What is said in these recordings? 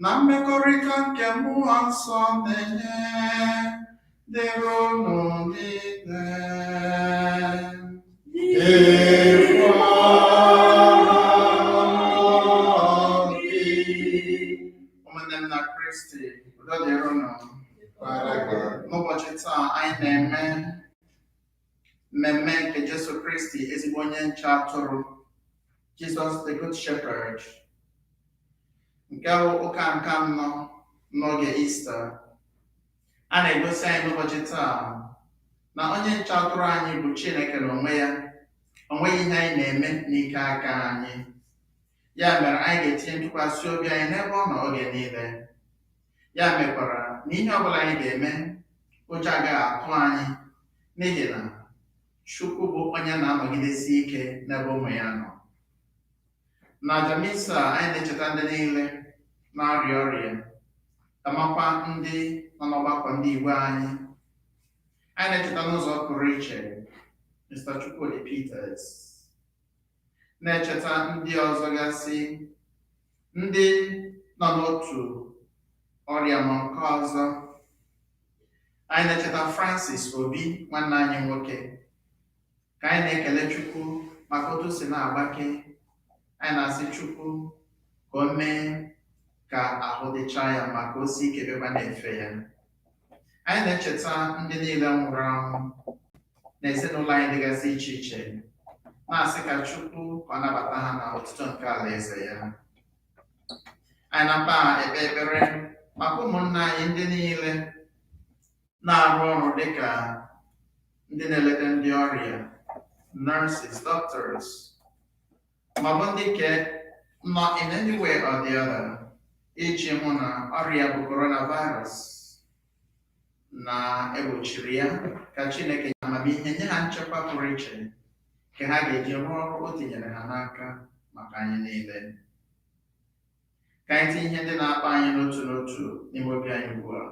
na mmekọrịta nke mmụọ nsọ na-enye dịrị unu niile. Ụmụnne m na Kristi, udo dịrị unu. N'ụbọchị taa anyị na-eme mmemme nke Jesu Kristi, ezigbo onye nche atụrụ, Jesus the Good Shepherd, nke bụ ụka nke anọ n'oge Easter. A na-egosi anyị n'ụbọchị taa na onye nche atụrụ anyị bụ Chineke n'onwe ya. O nweghị ihe anyị na-eme n'ike aka anyị. Ya mere anyị ga-etinye ntụkwasị obi anyị n'ebe ọ nọ oge niile. Ya mekwara na ihe ọ bụla anyị ga-eme, ụjọ agaghị atụ anyị, n'ihi na Chukwu bụ onye na-anọgidesi ike n'ebe ụmụ ya nọ. Na Jamisa, anyị na-echeta ndị niile na-arịa ọrịa, amakwa ndị nọ n'ọgbakọ ndị Igbo anyị. Anyị na-echeta n'ụzọ pụrụ iche Mr. Chukwudi Peters, na-echeta ndị ọzọ gasị, ndị nọ n'otu ọrịa ma nke ọzọ. Anyị na-echeta Francis Obi, nwanne anyị nwoke, ka anyị na-ekele Chukwu maka otu si na-agbake. Anyị na-asị Chukwu ka o mee ka ahụ dịcha ya ma ka o si ike ebe na-efe ya. Anyị na-echeta ndị niile nwụrụ anwụ na ezinụlọ anyị dịgasị iche iche, na-asị ka Chukwu ka ọ nabata ha na ọtụtụ nke alaeze ya. Anyị na-akpa ekpe ekpere maka ụmụnna anyị ndị niile na-arụ ọrụ dịka ndị na-eleta ndị ọrịa, nurses, doctors, ma ọ bụ ndị nke nọ in any way or the other iji hụ na ọrịa bụ coronavirus na-egbochiri ya. Ka Chineke nye amamihe, nye ha nchekwa pụrụ iche nke ha ga-eji rụọ ọrụ o tinyere ha n'aka maka anyị niile. Ka anyị tinye ihe ndị na-akpa anyị n'otu n'otu n'ime obi anyị ugbu a.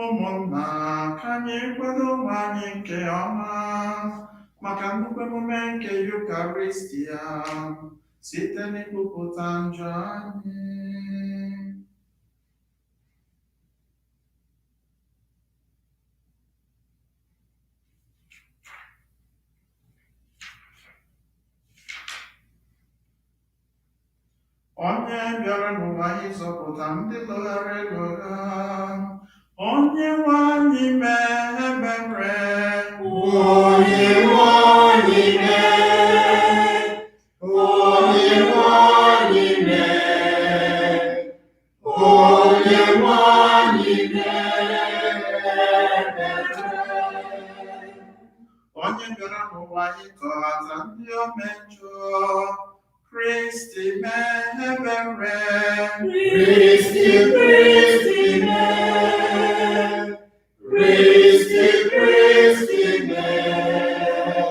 Ụmụnna, ka anyị kwado onwe anyị nke ọma maka nnukwu emume nke Yukaristia site n'ịkpụpụta njọ anyị. Onye bịara n'ụwa ịzọpụta ndị lọghara elogha, onye nwe anyị mee ebere. Onye nwe anyị mee, onye nwe anyị mee, onye nwe anyị mee ebere. Onye bịara n'ụwa ịtọghata ndị omejọ, Kristi mee ebere. Kristi, Kristi mee, Kristi, Kristi mee,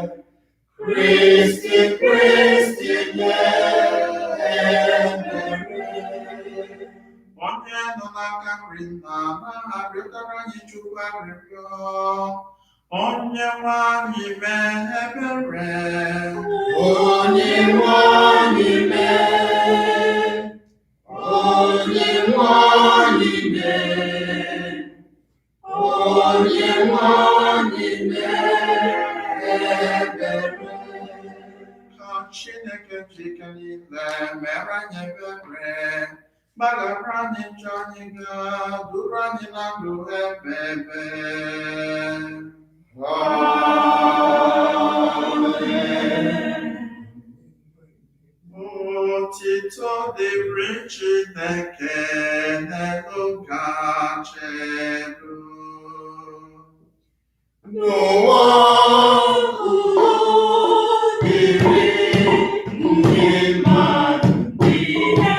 Kristi, Kristi mee ebere. Onye nọ n'aka nri nna na-arịọtara anyị Chukwu arịrịọ, onye nwe anyị mee ebere. Onye nwe anyị mee, onye nwe niile, onye nwanyị na-ebere. Ka Chineke Chike niile mere anyị ebere, gbaghara anyị njọ anyị ga-duru anyị na ndụ ebe ebe. Otito dịrị Chineke n'elu kachelu. N'ụwa dịrị ndị mmadụ niile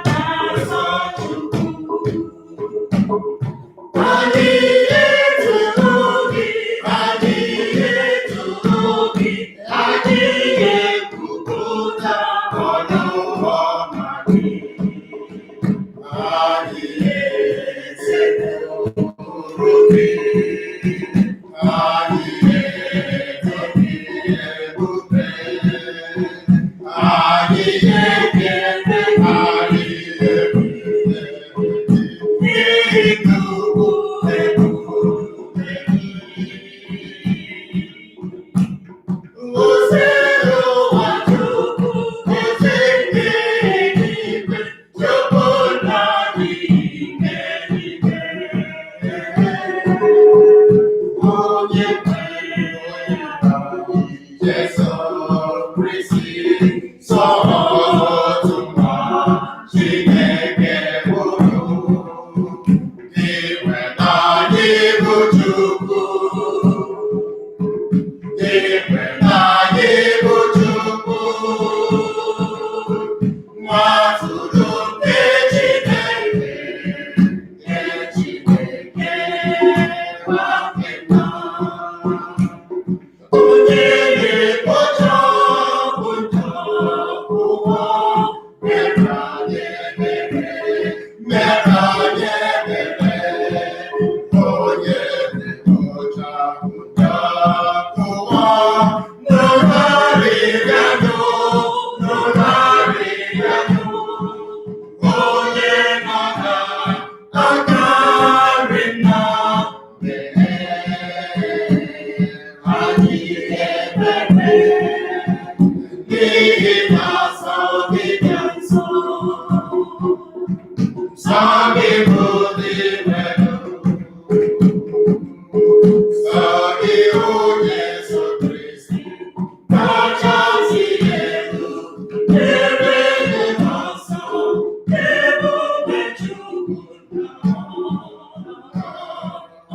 na-asọ Chukwu. Adịghị etu gị, adịghị etu gị, adịghị ekwupụta ọnụ ọma gị. Adịghị esetụrụ gị, adịghị eto gị ebube, adịghị ekele, adịghị ebube, n'ihi na ugwu ebube gị. Ozere ụwa Chukwu, eze nke eluigwe, Chukwu nna n'ime eluigwe. Onye nwere anyị, Jesu Kristi, sọ otu nwa Chineke bụrụ. Iwe na anyị bụ Chukwu, iwe na anyị bụ Chukwu, nwa atụrụ nke Chineke, nke Chineke nwanne nna. Onye na-ekpochapụ njọ ụwa, mere anyị ebere, mere anyị ebere. Onye na-ekpochapụ njọ ụwa, nụgharịa nụ, nụgharịa nụ. Onye nọ n'aka nri Nna, anyị ebere, n'ihi na nsọ gị dị nso. Nsọ gị bụ ndị nwere, nsọ gị onye Jesu Kristi, kachasị elu, ebe dị nsọ, ebube Chukwu Nna.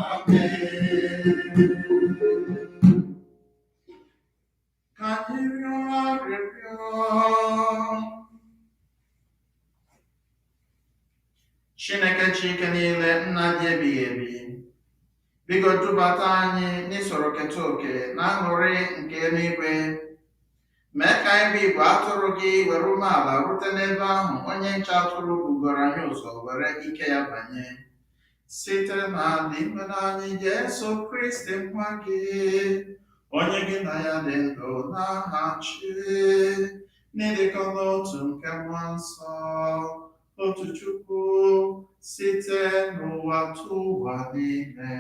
Amen. Ka anyị rịọ arịrịọ. Chineke Chike niile, nna dị ebighị ebi, biko dubata anyị n'isoro keta oke na aṅụrị nke eluigwe. Mee ka anyị bụ igwe atụrụ gị were umeala rute n'ebe ahụ onye nche atụrụ bugoro anyị ụzọ were ike ya banye. Site na n'ime anyị Jesu Kristi nwa gị, onye gị na ya dị ndụ na-achị, n'ịdịkọ n'otu nke mmụọ nsọ, otu Chukwu, site n'ụwa tụ ụwa niile.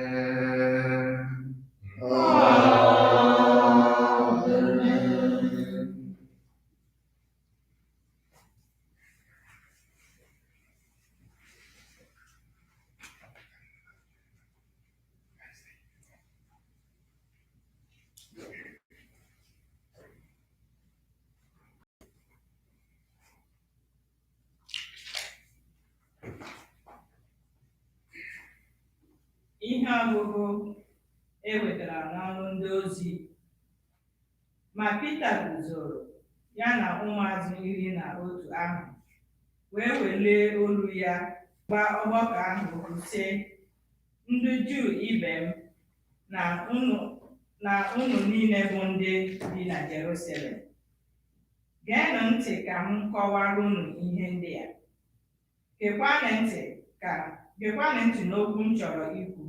Amen. Ihe ọgụgụ e wetara n'ọrụ ndị ozi. Ma Pita guzoro ya na ụmụazụ 11 ahụ, wee welie olu ya gwa ọgbakọ ahụ okwu sị, ndị Juu ibe m, na unu niile bụ ndị bi na Jerusalem, geenụ ntị ka m kọwara unu ihe ndị a. Gekwanụ ntị n'okwu m chọrọ ikwu.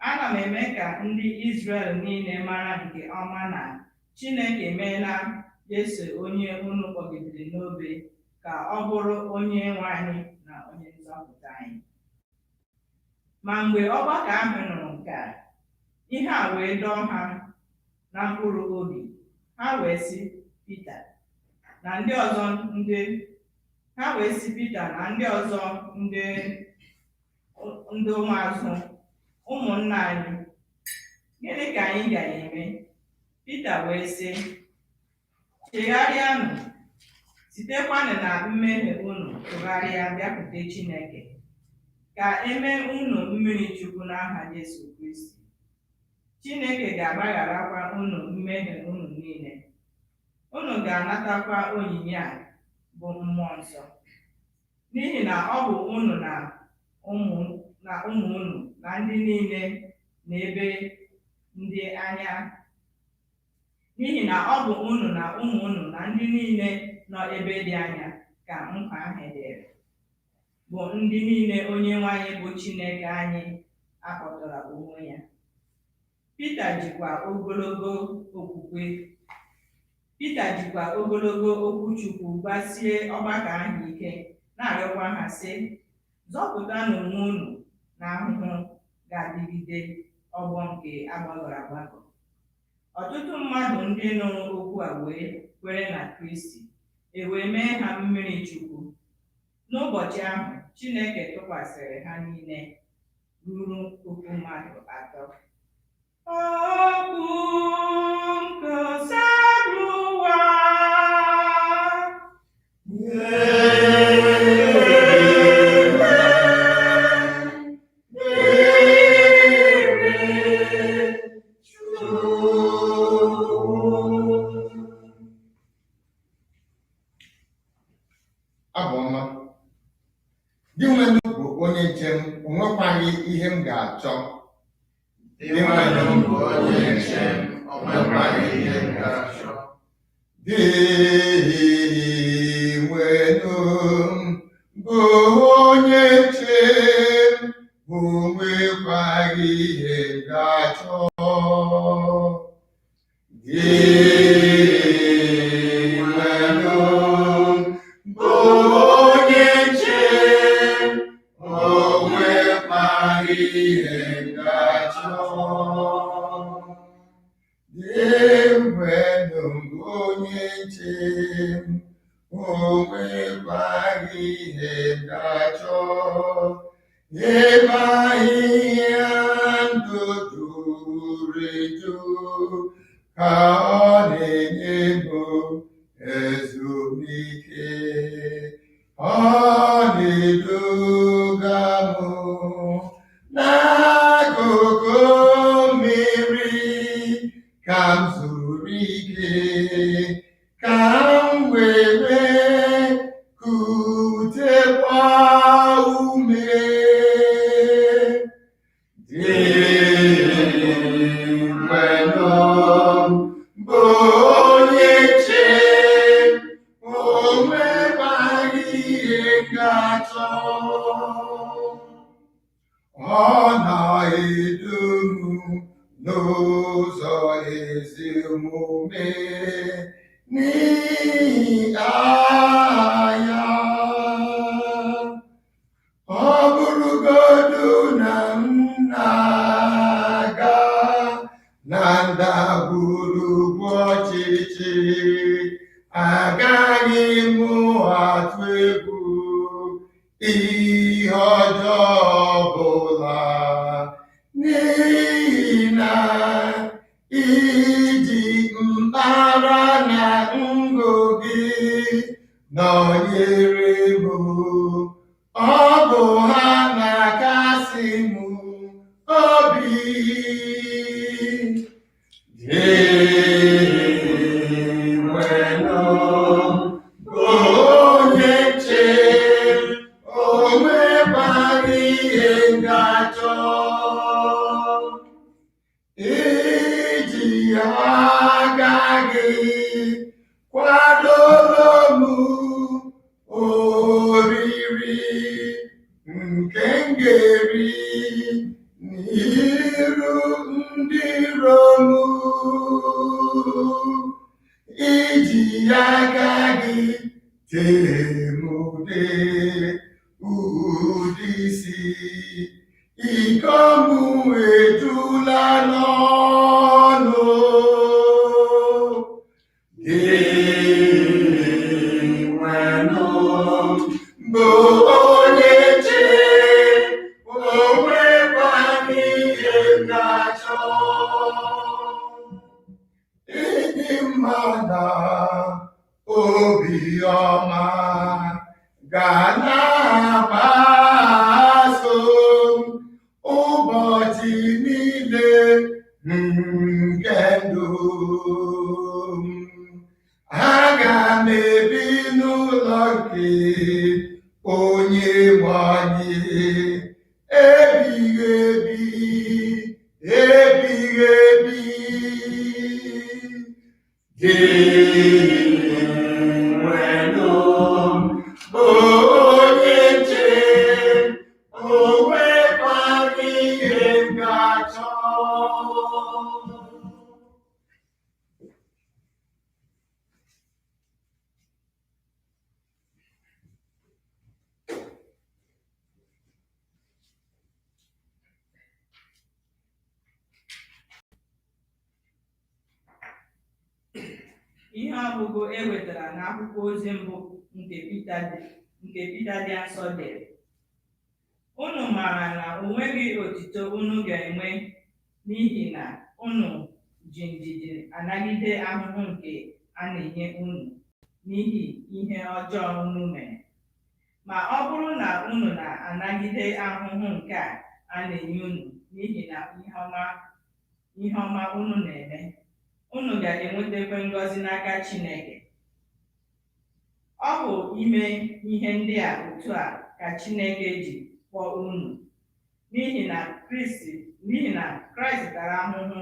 Ana m eme ka ndị Izrel niile mara nke ọma na Chineke emeela Jesu onye unu kpọgidere n'obe ka ọ bụrụ onye nwe anyị na onye nzọpụta anyị. Ma mgbe ọgbakọ ahụ nụrụ nke a, ihe a wee dọọ ha na mkpụrụ obi. Ha wee sị Pita na ndị ọzọ ndị ụmụazụ, ụmụnna anyị, gịnị ka anyị ga-eme? Pita wee sị, chegharịanụ, sitekwanụ na mmehie unu tụgharịa bịakwute Chineke, ka emee unu mmiri chukwu n'aha Jesu Kristi. Chineke ga-agbagharakwa unu mmehie unu niile. Unu ga-anatakwa onyinye a bụ Mmụọ Nsọ, n'ihi na ọ bụ unu na ụmụ unu na ndị niile n'ebe ndị anya n'ihi na ọ bụ unu na ụmụ unu na ndị niile nọ ebe dị anya ka nkwa ahụ dịrị, bụ ndị niile Onyenwe anyị bụ Chineke anyị akpọtara onwe ya. Pita jikwa ogologo okwuchukwu gbasie ọgbakọ ahụ ike, na-arịọkwa ha sị, zọpụtanụ onwe unu n'ahụhụ ga-adịgide ọgbọ nke agbagọrọ agbagọ. Ọtụtụ mmadụ ndị nụrụ okwu a wee kwere na Kristi, wee mee ha mmiri chukwu. N'ụbọchị ahụ, Chineke tụkwasịrị ha niile ruru 3,000. Okwu nke Sabụwa. Abụọma, di nwere bụ onye njem, o nwekwaghị ihe m ga-achọ. Di nwere bụ onye njem, o nwekwaghị ihe m ga-achọ. Di nwere bụ onye njem, o nwekwaghị ihe m ga-achọ. Di ebe ahịhịa ndụ juru eju ka ọ na-enye m ezumike. Ọ na-eduga m n'akụkụ mmiri ka m zuru ike, ka m were kutekwa ume. Bụ onye nche, o nwekwaghị ihe ga-achọ. Ọ na-edu m n'ụzọ ezi omume n'ihi aha ya. Ọ bụrụgodu na m na-aga na ndagwurugwu ọchịchịrị, agaghị m atụ egwu ihe ọjọọ ọbụla, n'ihi na iji mkpara na ngụ gị nọnyere m. Ọ bụ ha na-akasị m obi. Onye nche, o nwekwaghị ihe ga-achọ. Iji agaghị kwadoro m oriri nke m ga-eri n'iru ndị iro m. Iji aka gị tee m ude isi, iko m ejula n'ọnụ. Enwenụ bụ onye nche, o nwekwaghị ihe na-achọ. Ịdị mma na obiọma ga na-agbaso ụbọchị niile nke ndụ m. Aga m ebi n'ụlọ nke Onyenwe anyị ebighị ebi, ebighị ebi. Enwenụ bụ onye nche, o nwekwaghị ihe m ga-achọ. Ihe ọgụgụ e wetara n'akwụkwọ ozi mbụ nke Pita dị nsọ dere. Unu maara na o nweghị otito unu ga-enwe n'ihi na unu ji ndidi anagide ahụhụ nke a na-enye unu n'ihi ihe ọjọọ unu mere. Ma ọ bụrụ na unu na-anagide ahụhụ nke a na-enye unu n'ihi na ihe ọma unu na-eme, unu ga-enwetakwa ngọzi n'aka Chineke. Ọ bụ ime ihe ndị a otu a ka Chineke ji kpọọ unu, n'ihi na Kraịst tara ahụhụ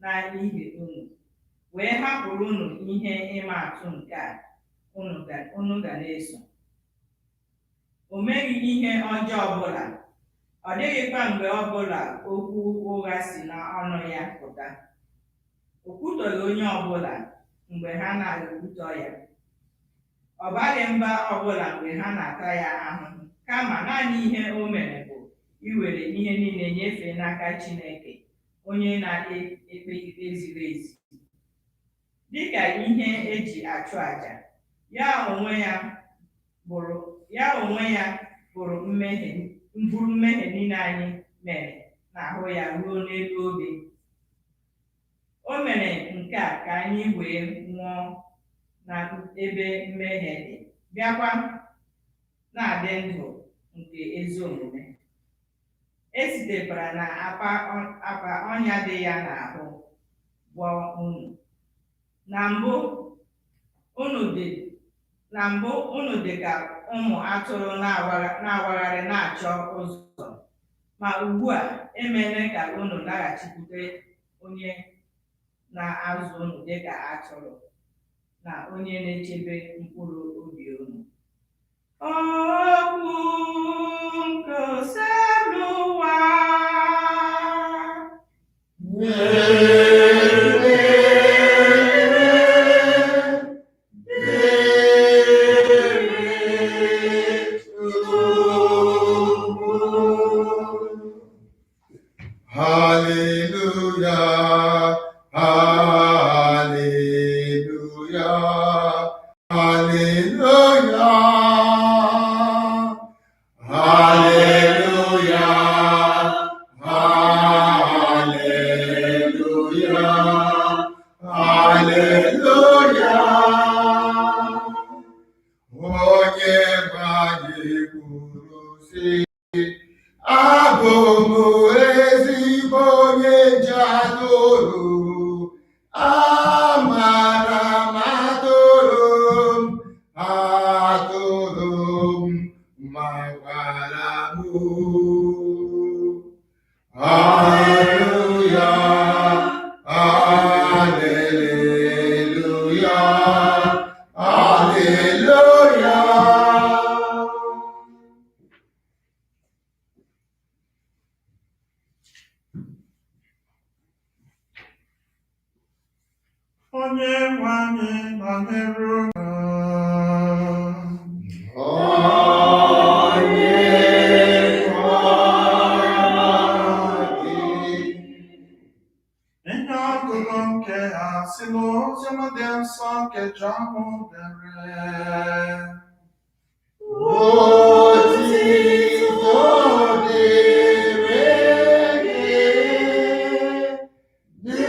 n'ihi unu, wee hapụrụ unu ihe ịma atụ nke a unu ga na-eso. O meghị ihe ọjọọ ọbụla, ọ dịghịkwa mgbe ọbụla okwu ụgha si n'ọnụ ya pụta. O kwutọghị onye ọbụla mgbe ha na-ekwutọ ya. Ọ baghị mba ọbụla mgbe ha na-ata ya ahụhụ, kama naanị ihe o mere bụ iwere ihe niile nyefee n'aka Chineke, onye na-ekpe ikpe ziri ezi. Dịka ihe eji achụ àjà, ya onwe ya bụrụ mmehie niile anyị mere n'ahụ ya ruo n'elu obe. O mere nke a ka anyị wee nwụọ n'ebe mmehie dị, bịakwa na-adị ndụ nke ezi omume. E sitekwara na apa ọnya dị ya n'ahụ gwọọ unu. Na mbụ unu dị ka ụmụ atụrụ na-awagharị na-achọ ụzọ, ma ugbu a emeela ka unu laghachikwute onye na-azụ unu dịka atụrụ na onye na-echebe mkpụrụ obi unu. Okwu nke ose n'ụwa. Hallelujah, hallelujah, hallelujah, hallelujah, hallelujah, hallelujah. Onye gbanye kwuru sị, abụ m ezigbo onye jadoro, amara m atụrụ m, makwara m. Hallelujah, hallelujah, hallelujah. Onye nwe anyị nọnyere unu. Onye nwe nke Jọn dere. Otito dịrị gị, dị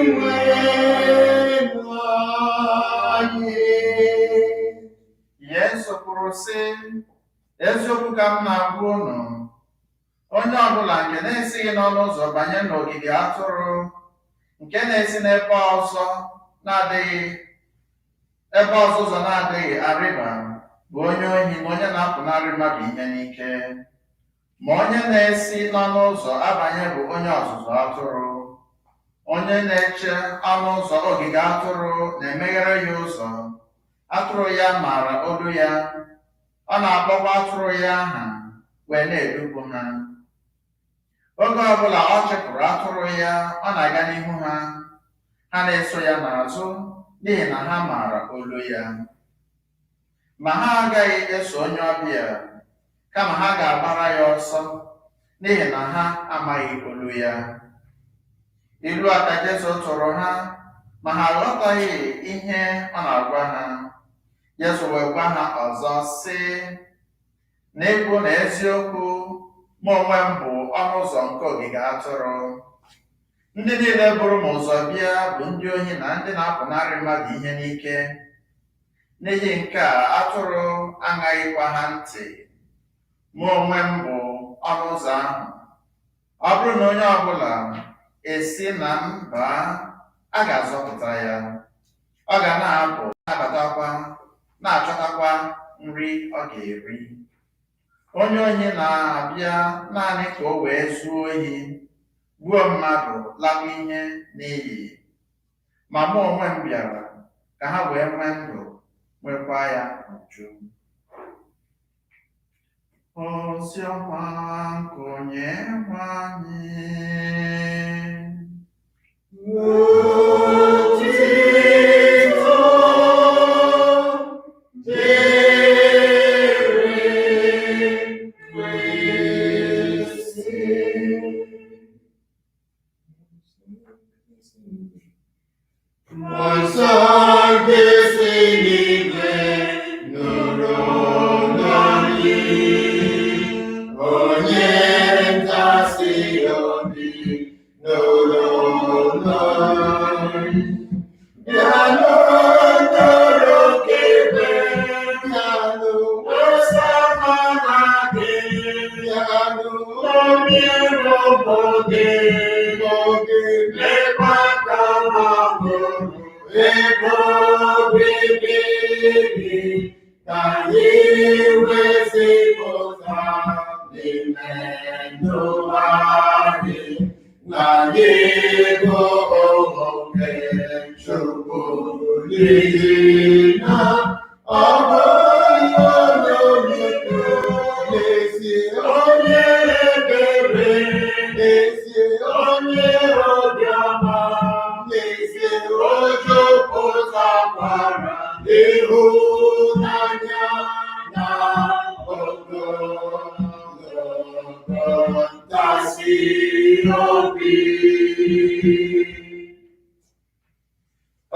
nwenụ anyị. Yesu kwuru sị, eziokwu ka m na-agwa unu, onye ọbụla nke na-esighị n'ọnụ ụzọ banye n'ogige atụrụ, nke na-esi n'ebe ọzọ ụzọ na-adịghị arịba, bụ onye ohi na onye na-apụnarị mmadụ ihe n'ike. Ma onye na-esi n'ọnụ ụzọ abanye bụ onye ọzụzụ atụrụ. Onye na-eche ọnụ ụzọ ogige atụrụ na-emeghere ya ụzọ. Atụrụ ya maara olu ya, ọ na-akpọkwa atụrụ ya aha, wee na-edupụ ha. Oge ọbụla ọ chịpụrụ atụrụ ya, ọ na-aga n'ihu ha, ha na-eso ya n'azụ n'ihi na ha maara olu ya. Ma ha agaghị eso onye ọbịa, kama ha ga-agbara ya ọsọ n'ihi na ha amaghị olu ya. Ilu a ka Jesu tụrụ ha, ma ha aghọtaghị ihe ọ na-agwa ha. Jesu wee gwa ha ọzọ sị, n'ekwu na eziokwu, mụ onwe m bụ ọnụ ụzọ nke ogige atụrụ. Ndị niile buru m ụzọ bịa bụ ndị ohi na ndị na-apụnarị mmadụ ihe n'ike. N'ihi nke a, atụrụ aṅaghịkwa ha ntị. Mụ onwe m bụ ọnụ ụzọ ahụ. Ọ bụrụ na onye ọbụla esi na m baa, a ga-azọpụta ya. Ọ ga na-apụ, na-abatakwa, na-achọtakwa nri ọ ga-eri. Onye ohi na-abịa naanị ka o wee zuo ohi, gbuo mmadụ, lakwa ihe n'iyi. Ma mụ onwe m bịara ka ha wee nwee ndụ, nwekwa ya n'uju. Oziọma nke Onyenwe anyị.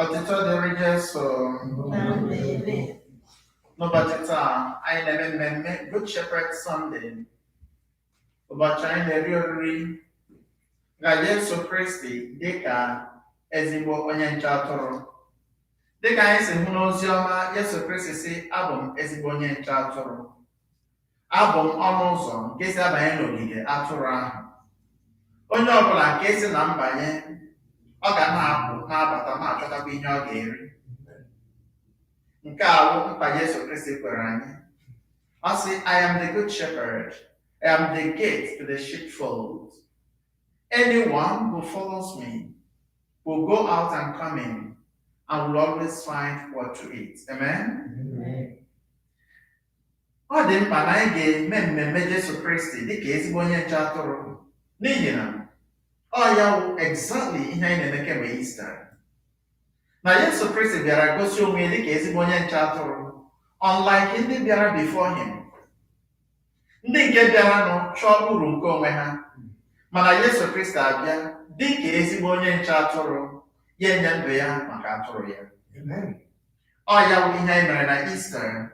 Ọtụtụ dịrị Jesu. N'ụbọchị taa, anyị na-eme mmemme Good Shepherd Sunday. Ụbọchị anyị na-eri oriri na Jesu Kristi dịka ezigbo onye nche atụrụ. Dịka anyị si hụ n'ozi ọma, Jesu Kristi sị, abụ m ezigbo onye nche atụrụ. Abụ m ọnụ ụzọ nke si abanye n'ogige atụrụ ahụ. Onye ọbụla nke si na mbanye, ọ ga na-apụ, na-abata, na-achọtakwa ihe ọ ga-eri. Nke a bụ nkwa Jesu Kristi kwere anyị. Ọ sị, I am the good shepherd. I am the gate to the sheepfold. Anyone who follows me will go out and come in and will always find what to eat. Amen? Ọ dị mkpa na anyị ga-eme mmemme Jesu Kristi dịka ezigbo onye nche atụrụ, n'ihi na ọ ya wụ exactly ihe anyị na-eme kemgbe Easter. Na Jesu Kristi bịara gosi onwe ya dịka ezigbo onye nche atụrụ, unlike ndị bịara before him. Ndị nke bịaranụ chọọ uru nke onwe ha, mana Jesu Kristi abịa dịka ezigbo onye nche atụrụ, ya enye ndụ ya maka atụrụ ya. Amen. Ọ ya bụ ihe anyị mere na Easter.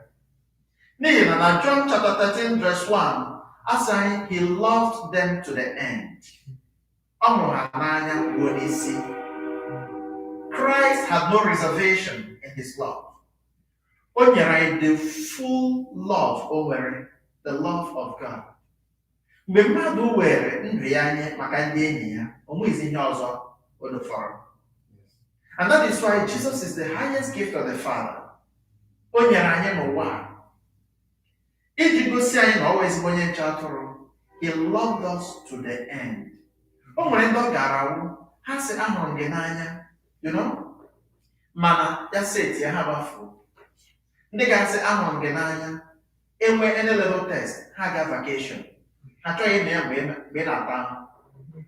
N'ihi na John chapter 13 verse 1, as he loved them to the end. Ọ hụrụ ha n'anya ruo n'isi. Christ had no reservation in his love. O nyere anyị the full love o nwere, the love of God. Mgbe mmadụ were ndụ ya nye maka ndị enyi ya, o nweghịzi ihe ọzọ o fọrọ. And that is why Jesus is the highest gift of the Father. O nyere anyị n'ụwa iji gosi anyị na ọ bụ ezigbo onye nche atụrụ. He loved us to the end. O nwere ndị ọ gara awụ, ha sị ahụrụ gị n'anya, mana ya seti ha gbafuo. Ndị ga-asị ahụrụ gị n'anya, enwe any level test, ha ga vacation. Ha chọghị ime ya mgbe ị na-ata ahụ.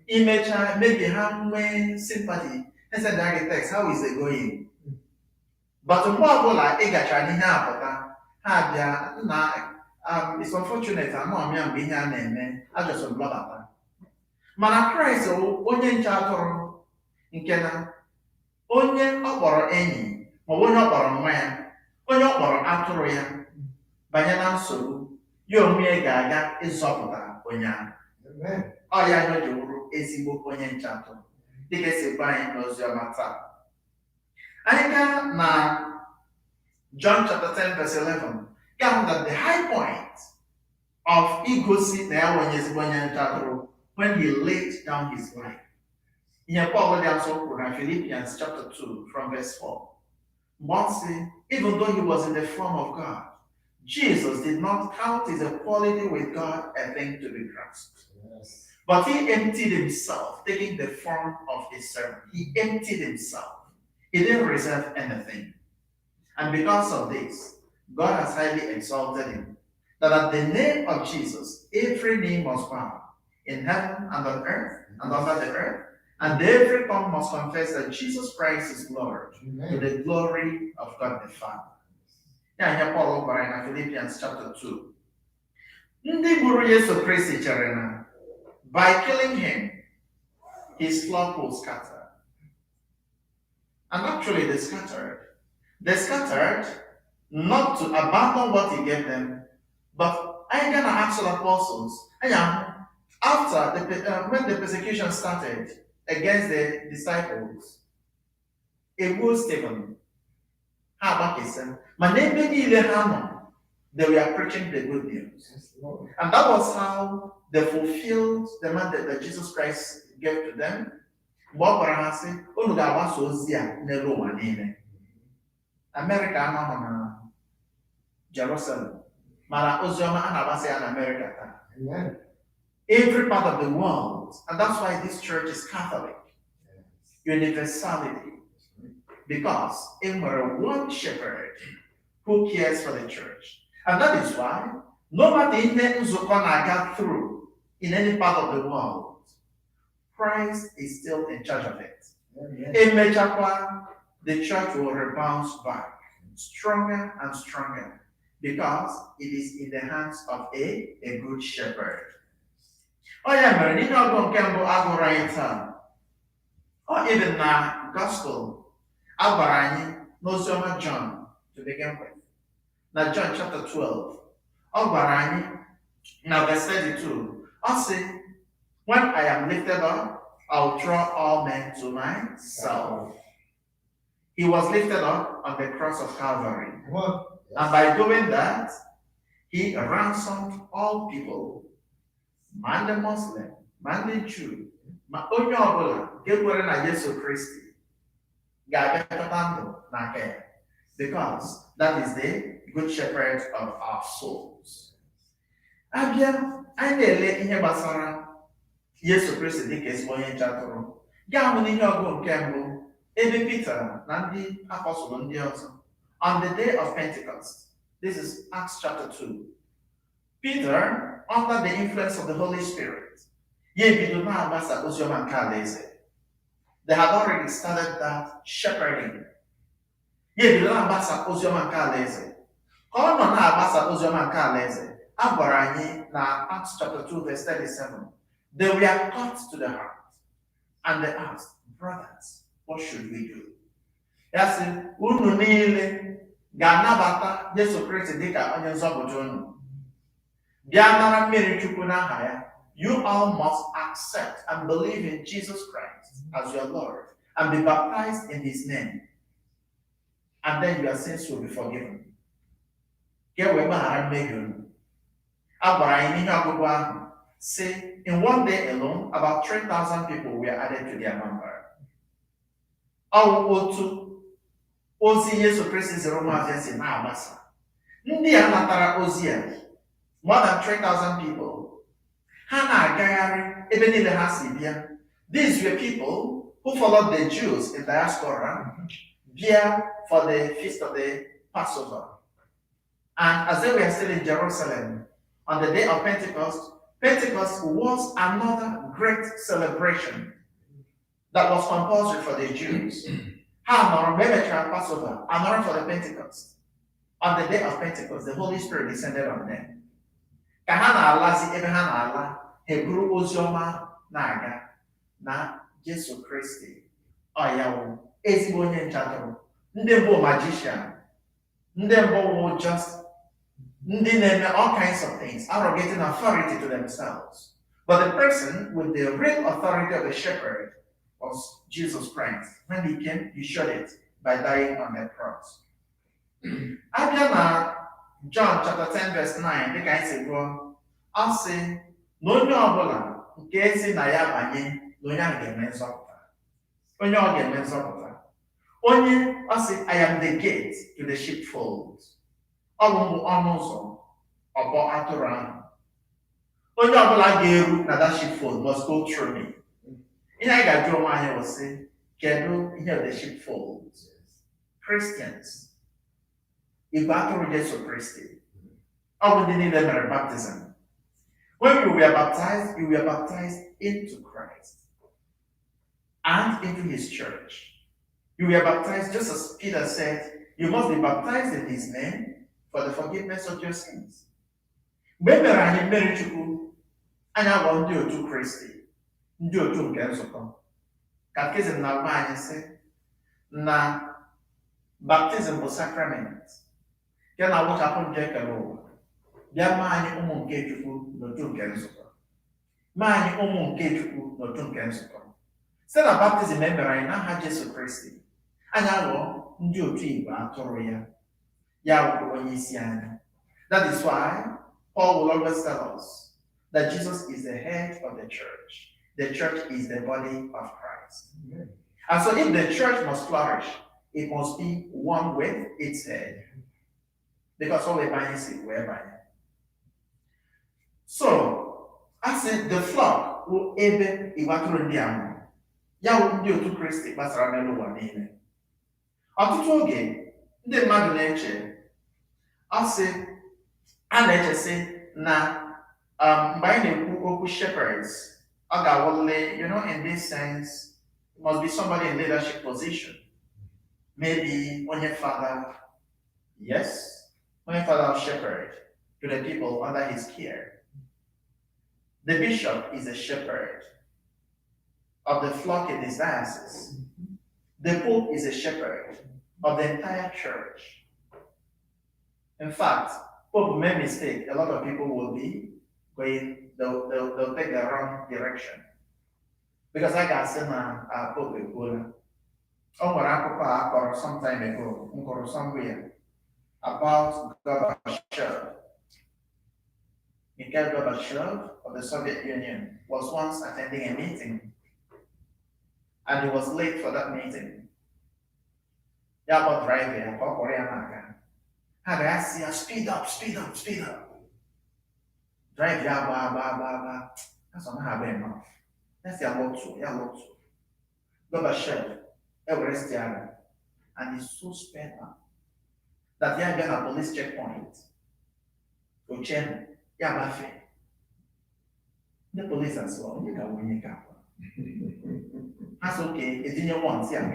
Imechaa, maybe ha nwee sympathy, ha send gị text, how is it going? But mgbe ọbụla ị gachara n'ihe apụta, ha bịa na it's unfortunate, ama ya mgbe ihe a na-eme, ajọsọ blọbata. Mana Kraịst onye nche atụrụ nke na onye ọ kpọrọ enyi, maọbụ onye ọ kpọrọ nwa ya, onye ọ kpọrọ atụrụ ya, banye na nsogbu, ya onwe ga-aga ịzọpụta onye ahụ. Ọ ya anyị ji wụrụ ezigbo onye nche atụrụ, dịka esi gwa anyị n'oziọma taa. Anyị gaa na John chapter 10 verse 11, ga-ahụ that the high point of igosi na ya onye ezigbo onye nche atụrụ when he laid down his life. Ihe Paul dị asọ kwuru na Philippians chapter 2 from verse 4. Mgbe even though he was in the form of God, Jesus did not count his equality with God a thing to be grasped. Yes. But he emptied himself, taking the form of a servant. He emptied himself. He didn't reserve anything. And because of this, God has highly exalted him, that at the name of Jesus, every knee must bow, in heaven and on earth and under the earth, and every tongue must confess that Jesus Christ is Lord, to the glory of God the Father. Yeah, here Paul gwara in Philippians chapter 2. Ndị gburu Yesu Kristi chere na by killing him, his flock will scatter. And actually they scattered. They scattered not to abandon what he gave them, but I gonna ask the apostles, after when the persecution started against the disciples, it was Stephen. How about him? They were preaching the good news. And that was how they fulfilled the mandate that Jesus Christ gave to them. America anọghị na Jerusalem, mana oziọma a na-agbasa ya na America. Every part of the world, and that's why this church is Catholic. Universality. Because in we're one shepherd who cares for the church. And that is why no matter I got through in any part of the world, Christ is still in charge of it. In Mechakwa, the church will rebound back stronger and stronger because it is in the hands of a good shepherd. Oh yeah, Bernardino nke mbụ agụrụ anyị taa. Or even na gospel agwara anyị n'oziọma John to begin with. Na John chapter 12. Ọ gwara anyị na verse 32. Ọ sị, when I am lifted up, I'll draw all men to myself. He was lifted up on the cross of Calvary. And by doing that, he ransomed all people. Man the Muslim, man the Jew, ma onye ọbụla ga-ekwere na Yesu Kristi ga-abịakọta ndụ n'aka ya. Because that is the good shepherd of our souls. Abịa, anyị na-ele ihe gbasara Yesu Kristi dịka ezigbo onye nche atụrụ. Gaa hụ n'ihe ọgụ nke mbụ, ebe Peter na ndị apọstụl ndị ọzọ. On the day of Pentecost, this is Acts chapter 2. Peter, under the influence of the Holy Spirit, they had already started that shepherding. Acts chapter 2, verse 37. They were cut to the heart, and they asked, brothers, what should we do? Ya sị, unu niile ga-anabata Jesu Kristi dịka onye nzọpụta unu. Bịa nara mmiri Chukwu n'aha ya. You all must accept and believe in Jesus Christ as your Lord and be baptized in his name. And then your sins will be forgiven. Ke wee gbaghara mmehie unu. A gwara anyị n'ihe ọgụgụ ahụ, say, in one day alone, about 3,000 people were added to their number. Otu ozi Yesu Kristi ziri ụmụazụ si na-agbasa. Ndị a natara ozi a, more than 3,000 people, ha na-agagharị ebe niile ha si bịa. These were people who followed the Jews in diaspora bịa for the feast of the Passover. And as they were still in Jerusalem, on the day of Pentecost, Pentecost was another great celebration that was compulsory for the Jews. Ha nọrọ mgbe emechara Passover, anọrọ for the Pentecost. On the day of Pentecost, the Holy Spirit descended on them. Ka ha na-alazi ebe ha na-ala, ha buru ozi ọma na-aga na Jesu Kristi. Ọ ya wụ ezigbo onye nchadoro. Ndị mbụ magician, ndị mbụ wụ just ndị na-eme all kinds of things, arrogating authority to themselves. But the person with the real authority of the shepherd was Jesus Christ. When he came, he showed it by dying on the cross. Abịa na John chapter 10 verse 9, dịka anyị si gụọ, ọ sị na onye ọbụla nke si na ya banye na onye ahụ ga-eme nzọpụta. Onye ọ ga-eme nzọpụta. Onye ọ sị, I am the gate to the sheepfold. Ọ bụ ọnụ ụzọ ọbọ atụrụ ahụ. Onye ọbụla ga-eru na that sheepfold must go through me. Ihe anyị ga-ajụ onwe anyị bụ sị, kedu ihe the sheepfold? Christians. Igbo atụrụ Jesu Kristi. Ọ bụ ndị niile mere baptism. When you were baptized, you were baptized into Christ and into his church. You were baptized just as Peter said, you must be baptized in his name for the forgiveness of your sins. Mgbe mere anyị mmeri Chukwu, anyị abụọ ndị otu Kristi, ndị otu nke nzukọ. Catechism na-agba anyị sị na baptism bụ sacrament nke na-agwụchapụ nje ekele ụwa. Bịa maa anyị ụmụ nke Chukwu n'otu nke nzukọ. Maa anyị ụmụ nke Chukwu n'otu nke nzukọ. Site na baptism e mere anyị n'aha Jesu Kristi, anyị aghọọ ndị otu Igbo atụrụ ya. Ya bụ onye isi anyị. That is why Paul will always tell us that Jesus is the head of the church. The church is the body of Christ. Amen. And so if the church must flourish, it must be one with its head. Because all the body is whereby. So, I said the flock will ebe iwaturu ndị ahụ. Ya bụ ndị otu Kristi gbasara n'elu ụwa niile. Ọtụtụ oge ndị mmadụ na-eche, a na-eche sị na mgbe anyị na-ekwu okwu shepherds, ọ ga-awụle, in this sense, it must be somebody in leadership position. Maybe onye father, yes, onye father of shepherd to the people under his care. The bishop is a shepherd of the flock in his diocese. The pope is a shepherd of the entire church. In fact, Pope made a mistake. A lot of people will be going, they'll take the wrong direction. Because I got seen a Pope Ebola. Some time ago, somewhere, about Gorbachev. Mikhail Gorbachev of the Soviet Union was once attending a meeting. And he was late for that meeting. Yabo driving, and I asked you, speed up. Drive Yabo, that's not having enough. That's your lot. Gorbachev, Everest, and he's so sped up that they are going a police checkpoint. Uchen, Yabafe. The police as well, you can win your cap. That's okay, it's in your ones, yeah,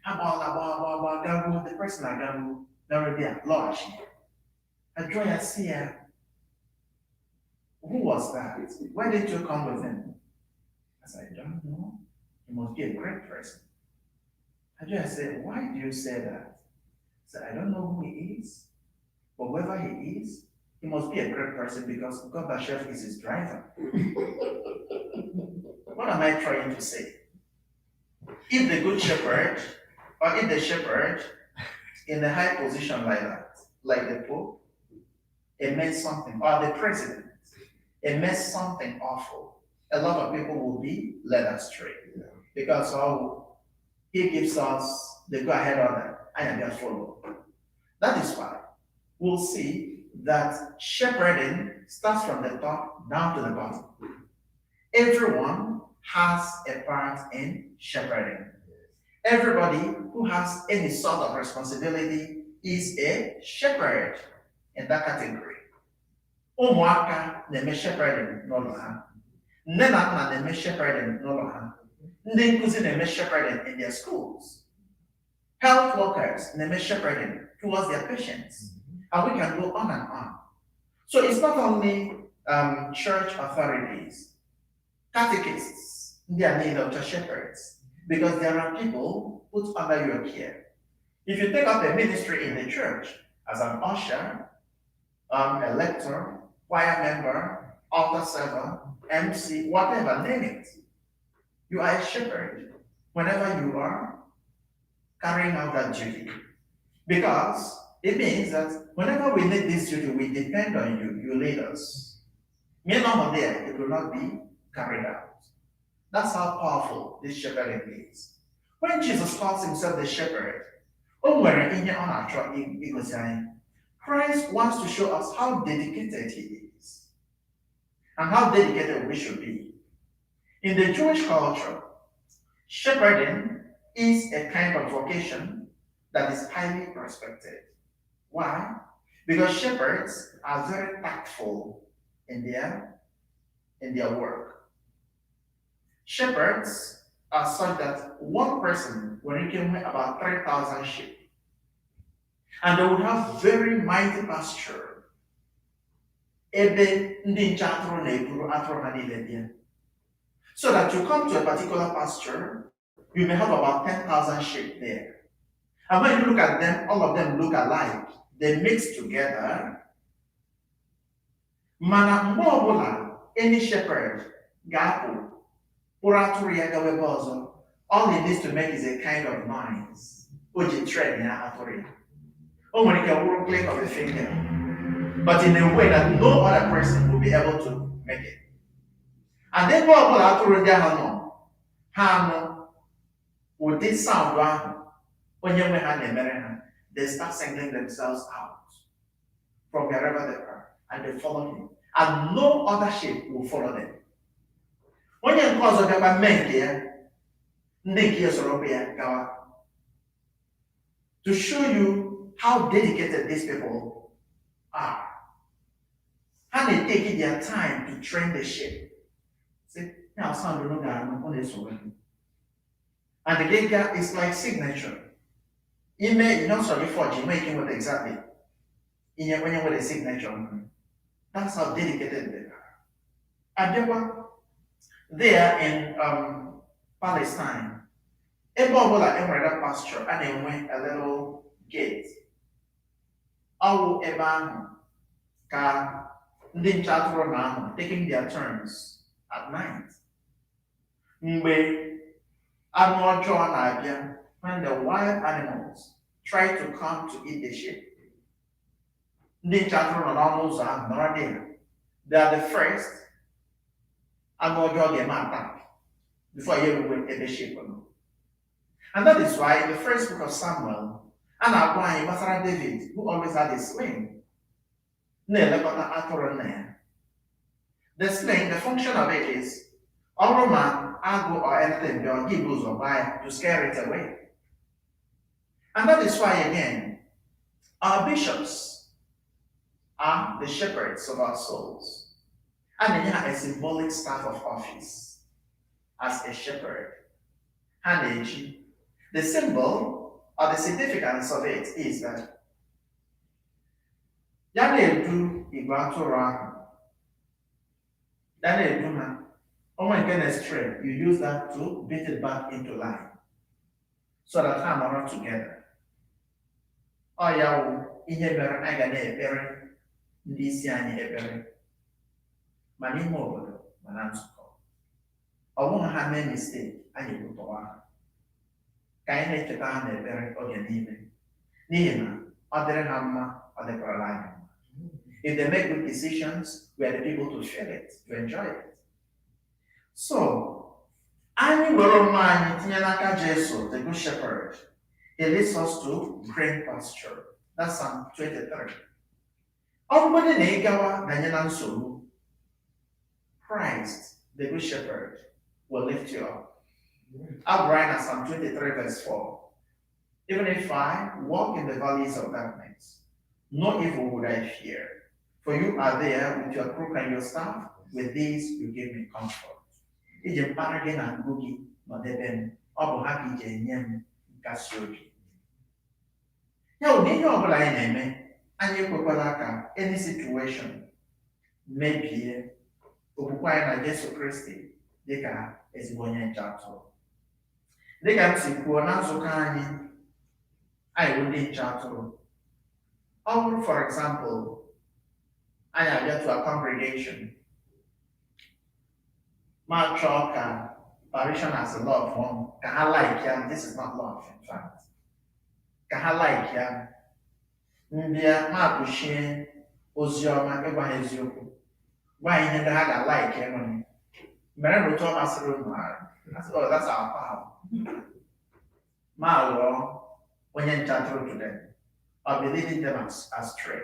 About the person I got already at large. I join a seer. Who was that? Why did you come with him? I said, I don't know. He must be a great person. I said, why do you say that? I said, I don't know who he is, but whoever he is, he must be a great person because Gorbachev is his driver. What am I trying to say? If the good shepherd, or if the shepherd in a high position like that, like the Pope, it meant something, or the president, it meant something awful, a lot of people will be led astray. Yeah. Because he gives us the go-ahead order, I am just follow. That is why we'll see that shepherding starts from the top down to the bottom. Everyone has a part in shepherding. Everybody who has any sort of responsibility is a shepherd in that category. Ụmụaka na-eme shepherding n'ụlọ ha. Nne na nna na-eme shepherding n'ụlọ ha. Ndị nkụzi na-eme shepherding in their schools. Health workers na-eme shepherding towards their patients. And we can go on and on. So it's not only church authorities, catechists, they are made of shepherds, because there are people put under your care. If you take up a ministry in the church as an usher, a lector, choir member, altar server, MC, whatever, name it, you are a shepherd whenever you are carrying out that duty. Because it means that whenever we need this duty, we depend on you, you lead us. Mere not there, it will not be carried out. That's how powerful this shepherding is. When Jesus calls himself the shepherd, Christ wants to show us how dedicated he is and how dedicated we should be. In the Jewish culture, shepherding is a kind of vocation that is highly respected. Why? Because shepherds are very tactful in their work. Shepherds are such that one person will reckon about 3,000 sheep. And they would have very mighty pasture. So that you come to a particular pasture, you may have about 10,000 sheep there. And when you look at them, all of them look alike. They mix together. Mana mgbe ọbụla any shepherd ga-apụ kpụrụ atụrụ ya gawa ebe ọzọ, all he needs to make is a kind of noise. O ji tread ya atụrụ ya. O nwere ike wụrụ click of a finger, but in a way that no other person will be able to make it. And ebe ọbụla atụrụ ndị ahụ nọ, ha anụ ụdị sound ahụ onye nwe ha na-emere ha, they start singling themselves out from wherever they are, and they follow him. And no other sheep will follow them. Onye nke ọzọ bịakwa mee nke ya, ndị nke ya sorokwa ya gawa. To show you how dedicated these people are. How they take their time to train the sheep. See, now sound no on this one. And the gate is like signature. You don't sorry for you making what exactly. When you with a signature. That's how dedicated they are. And there in Palestine, a bobola emerald pasture and they went a little gate. Awu eban ka ndị chatụrụ na taking their turns at night. Mgbe anụ ọjọọ na-abịa, when the wild animals try to come to eat the sheep, ndị chatụrụ nọ n'ọnụ ụzọ ahụ nọrọ there. They are the first anụ ọjọọ ga-eme attack before you ever went the sheep. And that is why in the first book of Samuel, and applying Master David, who always had a sling. The sling, the function of it is, all man, argo or anything, or Hebrews or buy to scare it away. And that is why, again, our bishops are the shepherds of our souls. And they have a symbolic staff of office as a shepherd. And the symbol or the significance of it is that ya na-edu igwe atụrụ ahụ, ya na-edu ha, onwe nke na-stray, you use that to beat it back into line. so that ha nọrọ together. Ọ ya wụ ihe mere anyị ga na-ekpere ndị isi anyị ekpere ma n'ime obodo ma na nzukọ. Ọ bụghị ha mee mistake, anyị ekwutọwa ha ka anyị na-echeta ha n'ekpere oge niile, n'ihi na ọ dịrị ha mma, ọ dịkwara anyị mma. If they make good decisions, we are the people to share it, to enjoy it. So, anyị were onwe anyị tinye n'aka Jesu, the Good Shepherd. He leads us to green pasture. That's Psalm 23. Ọ bụgodị na ị gawa danye na nsogbu, Christ, the Good Shepherd, will lift you up. I'll write at Psalm 23, verse 4. Even if I walk in the valleys of darkness, no evil would I fear. For you are there with your crook and your staff. With these you give me comfort. Iji mpara gị na ngụ gị nọdebe m, ọ bụ ha ka iji enye m nkasi obi. Ya bụ na ihe ọbụla anyị na-eme, anyị ekwekwala ka any situation mebie okwukwe anyị na Jesu Kristi dịka ezigbo onye nche atụrụ. Dịka m si kwuo na nzukọ anyị bụ ndị nche atụrụ. Ọ bụrụ, for example, anyị abịa to a congregation, ma chọọ ka parishioners love one, ka ha like ya, this is not love in fact, ka ha like ya, mbịa ma kpuchie ozi ọma ịgwa ha eziokwu, gwa ihe ndị ha ga-like enweghị, mere na otu ọ masịrị unu ha, oh, that's our power. Ma ghọọ onye nche atụrụ to them, or be leading them astray.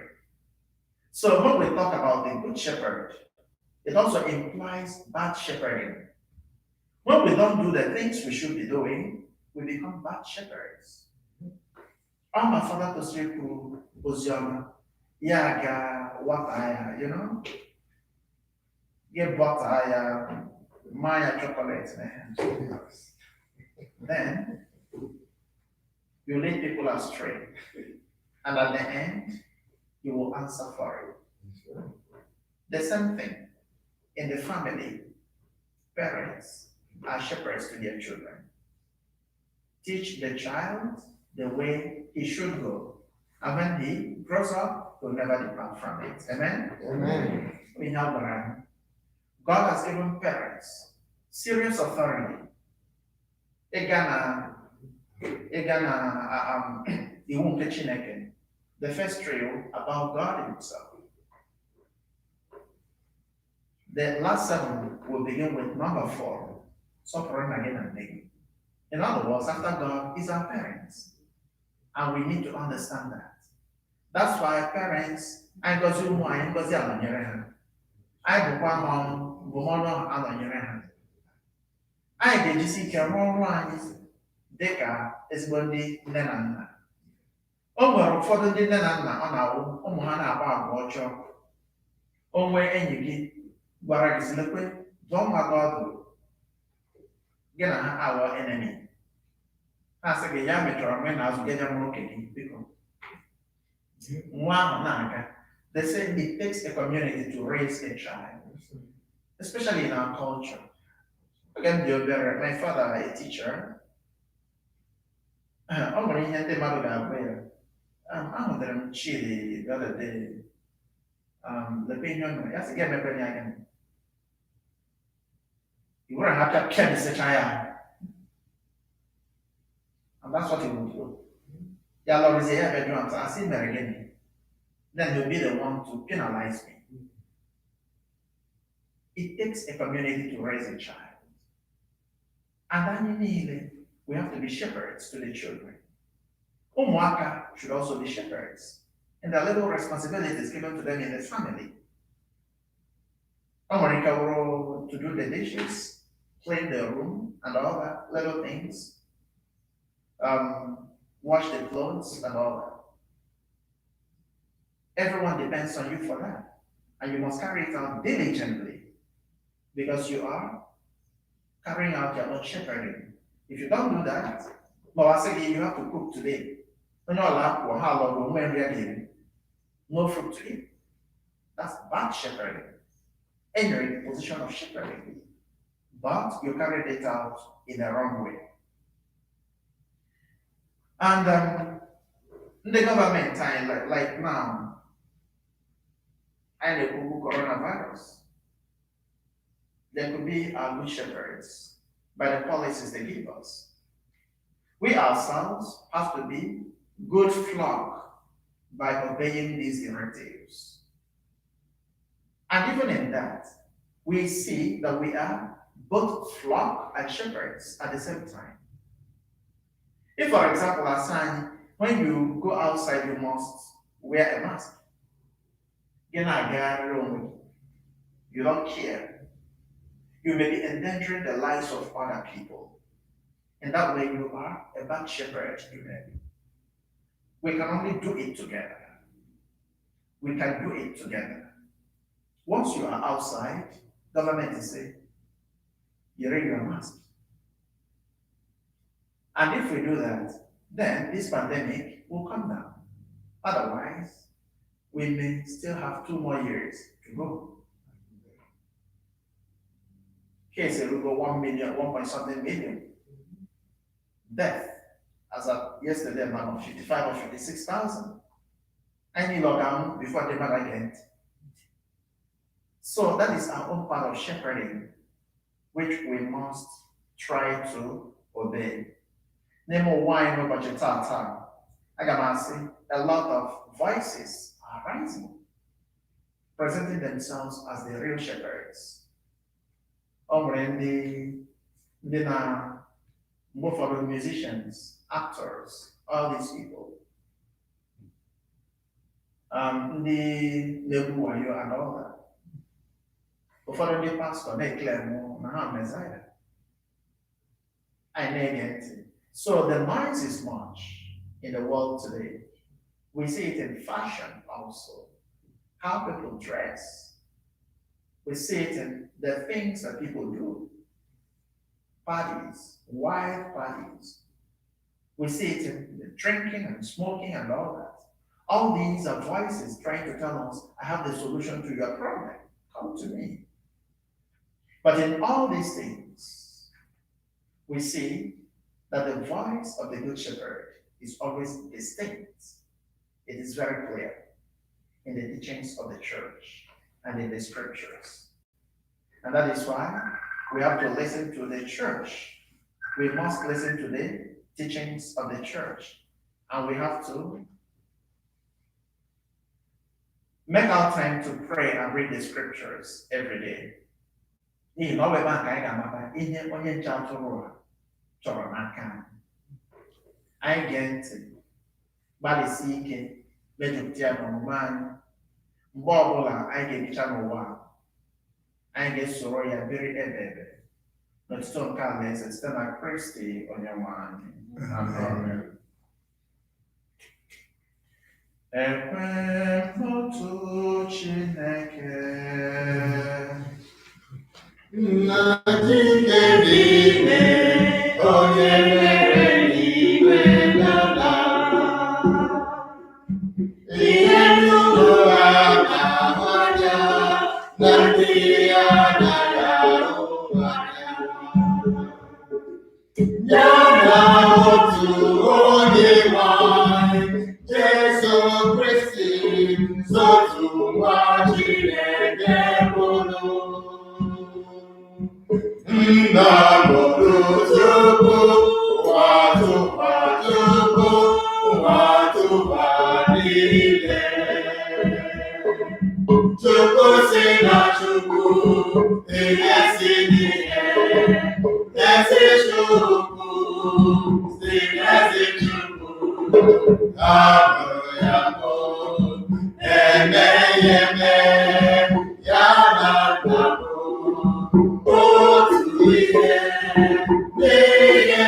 So when we talk about the Good Shepherd, it also implies bad shepherding. When we don't do the things we should be doing, we become bad shepherds. I'm a father to sleep through Ozioma, Yaga, Wataya, you know? Get butter, Maya chocolate, man. Then you lead people astray. And at the end, you will answer for it. The same thing in the family. Parents are shepherds to their children. Teach the child the way he should go. And when he grows up, he'll never depart from it. Amen? Amen. We have God has given parents serious authority. The first trio about God himself. The last 7 will begin with number 4, suffering again and again. In other words, after God is our parents. And we need to understand that. That's why parents, I go to more, I go to Alanyere. I go to Bomono Alanyere. I get to see Cameron Deka is Bondi Nenana. O nwere ụfọdụ ndị nne na nna ọ na-awụ ụmụ ha na-agba agwa ọjọọ. O nwee enyi gị gwara gị silekwe dụọ nwa gị ọdụ, gị na ha aghọ enemy. Ha sị gị ya mechọrọ mgbe na-azụ gị mụrụ oke gị biko. Nwa ahụ na-aga. They say it takes a community to raise a child, especially in our culture. Again, my father, a teacher, ọ nwere ihe ndị mmadụ ga-agwa ya. Ahụtara m Chidi the other day. The opinion, yes, again, my penny again. You wouldn't have to carry such a and that's what he would do. Yeah, Lord is here, bedroom, I see there again. Then he'll be the one to penalize me. It takes a community to raise a child. And then we have to be shepherds to the children. Umuaka should also be shepherds, and the little responsibilities given to them in the family. Amarika will to do the dishes, clean the room, and all that little things. Wash the clothes and all that. Everyone depends on you for that, and you must carry it out diligently, because you are carrying out your own shepherding. If you don't do that, you have to cook today. No fruit to eat. That's bad shepherding. And you're in the position of shepherding, but you carried it out in the wrong way. And the government time, like now, I know coronavirus. There could be our good shepherds by the policies they give us. We ourselves have to be good flock by obeying these directives. And even in that, we see that we are both flock and shepherds at the same time. If, for example, Asani, when you go outside, you must wear a mask. You don't care. You may be endangering the lives of other people. And that way you are a bad shepherd today. We can only do it together. We can do it together. Once you are outside, government is saying, you wear your mask. And if we do that, then this pandemic will come down. Otherwise, we may still have 2 more years to go. Here's a go 1 million, 1 point something million. Death, as of yesterday, man of 55 or 56,000. Any lockdown before the man again. So that is our own part of shepherding, which we must try to obey. Nemo wine over Jitata. I can say a lot of voices are rising, presenting themselves as the real shepherds. Both of the musicians, actors, all these people. The Nebuayo and all that. Before the pastor, they claim Messiah. I negate it. So the noise is much in the world today. We see it in fashion also. How people dress. We see it in the things that people do. Parties, wild parties. We see it in the drinking and smoking and all that. All these are voices trying to tell us, I have the solution to your problem. Come to me. But in all these things, we see that the voice of the Good Shepherd is always distinct. It is very clear in the teachings of the church and in the scriptures. And that is why we have to listen to the church. We must listen to the teachings of the church. And we have to make our time to pray and read the scriptures every day. Chọrọ n'aka anyị gee ntị gbalịsi ike mejupụta ya n'omume anyị mgbe ọbụla anyị ga-ebicha n'ụwa anyị ga-esoro ya biri ebe n'ọtụtụ nke alaeze site na Kristi Onyenwe anyị. Amen. Ekwe n'otu Chineke nna Chineke n'ime onye mere igwe n'ala, ihe n'ụlọ na-ahụ anya na ndị ya anaghị ahụ anya, ya na otu onye nwanyị Jesu Kristi sotu nwa Chineke bụrụ nna mụrụ Chukwu ụwa niile. Chukwu si na Chukwu, ihe si n'ihe, ezi Chukwu si n'ezi Chukwu, abụrụ ya bụ eme ya eme, ya na nna bụ otu ihe, n'ihe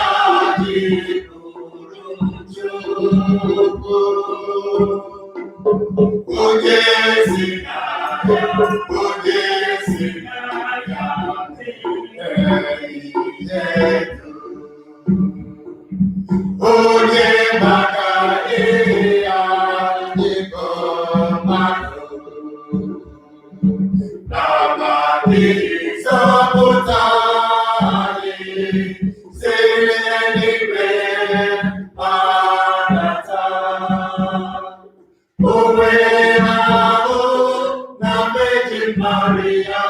adị bụrụ Chukwu. Onye si n'anya, onye si n'anya, onye maka ihe ya dịka mmadụ, n'amamihe zọpụta anyị, site n'igwe Virgin Maria,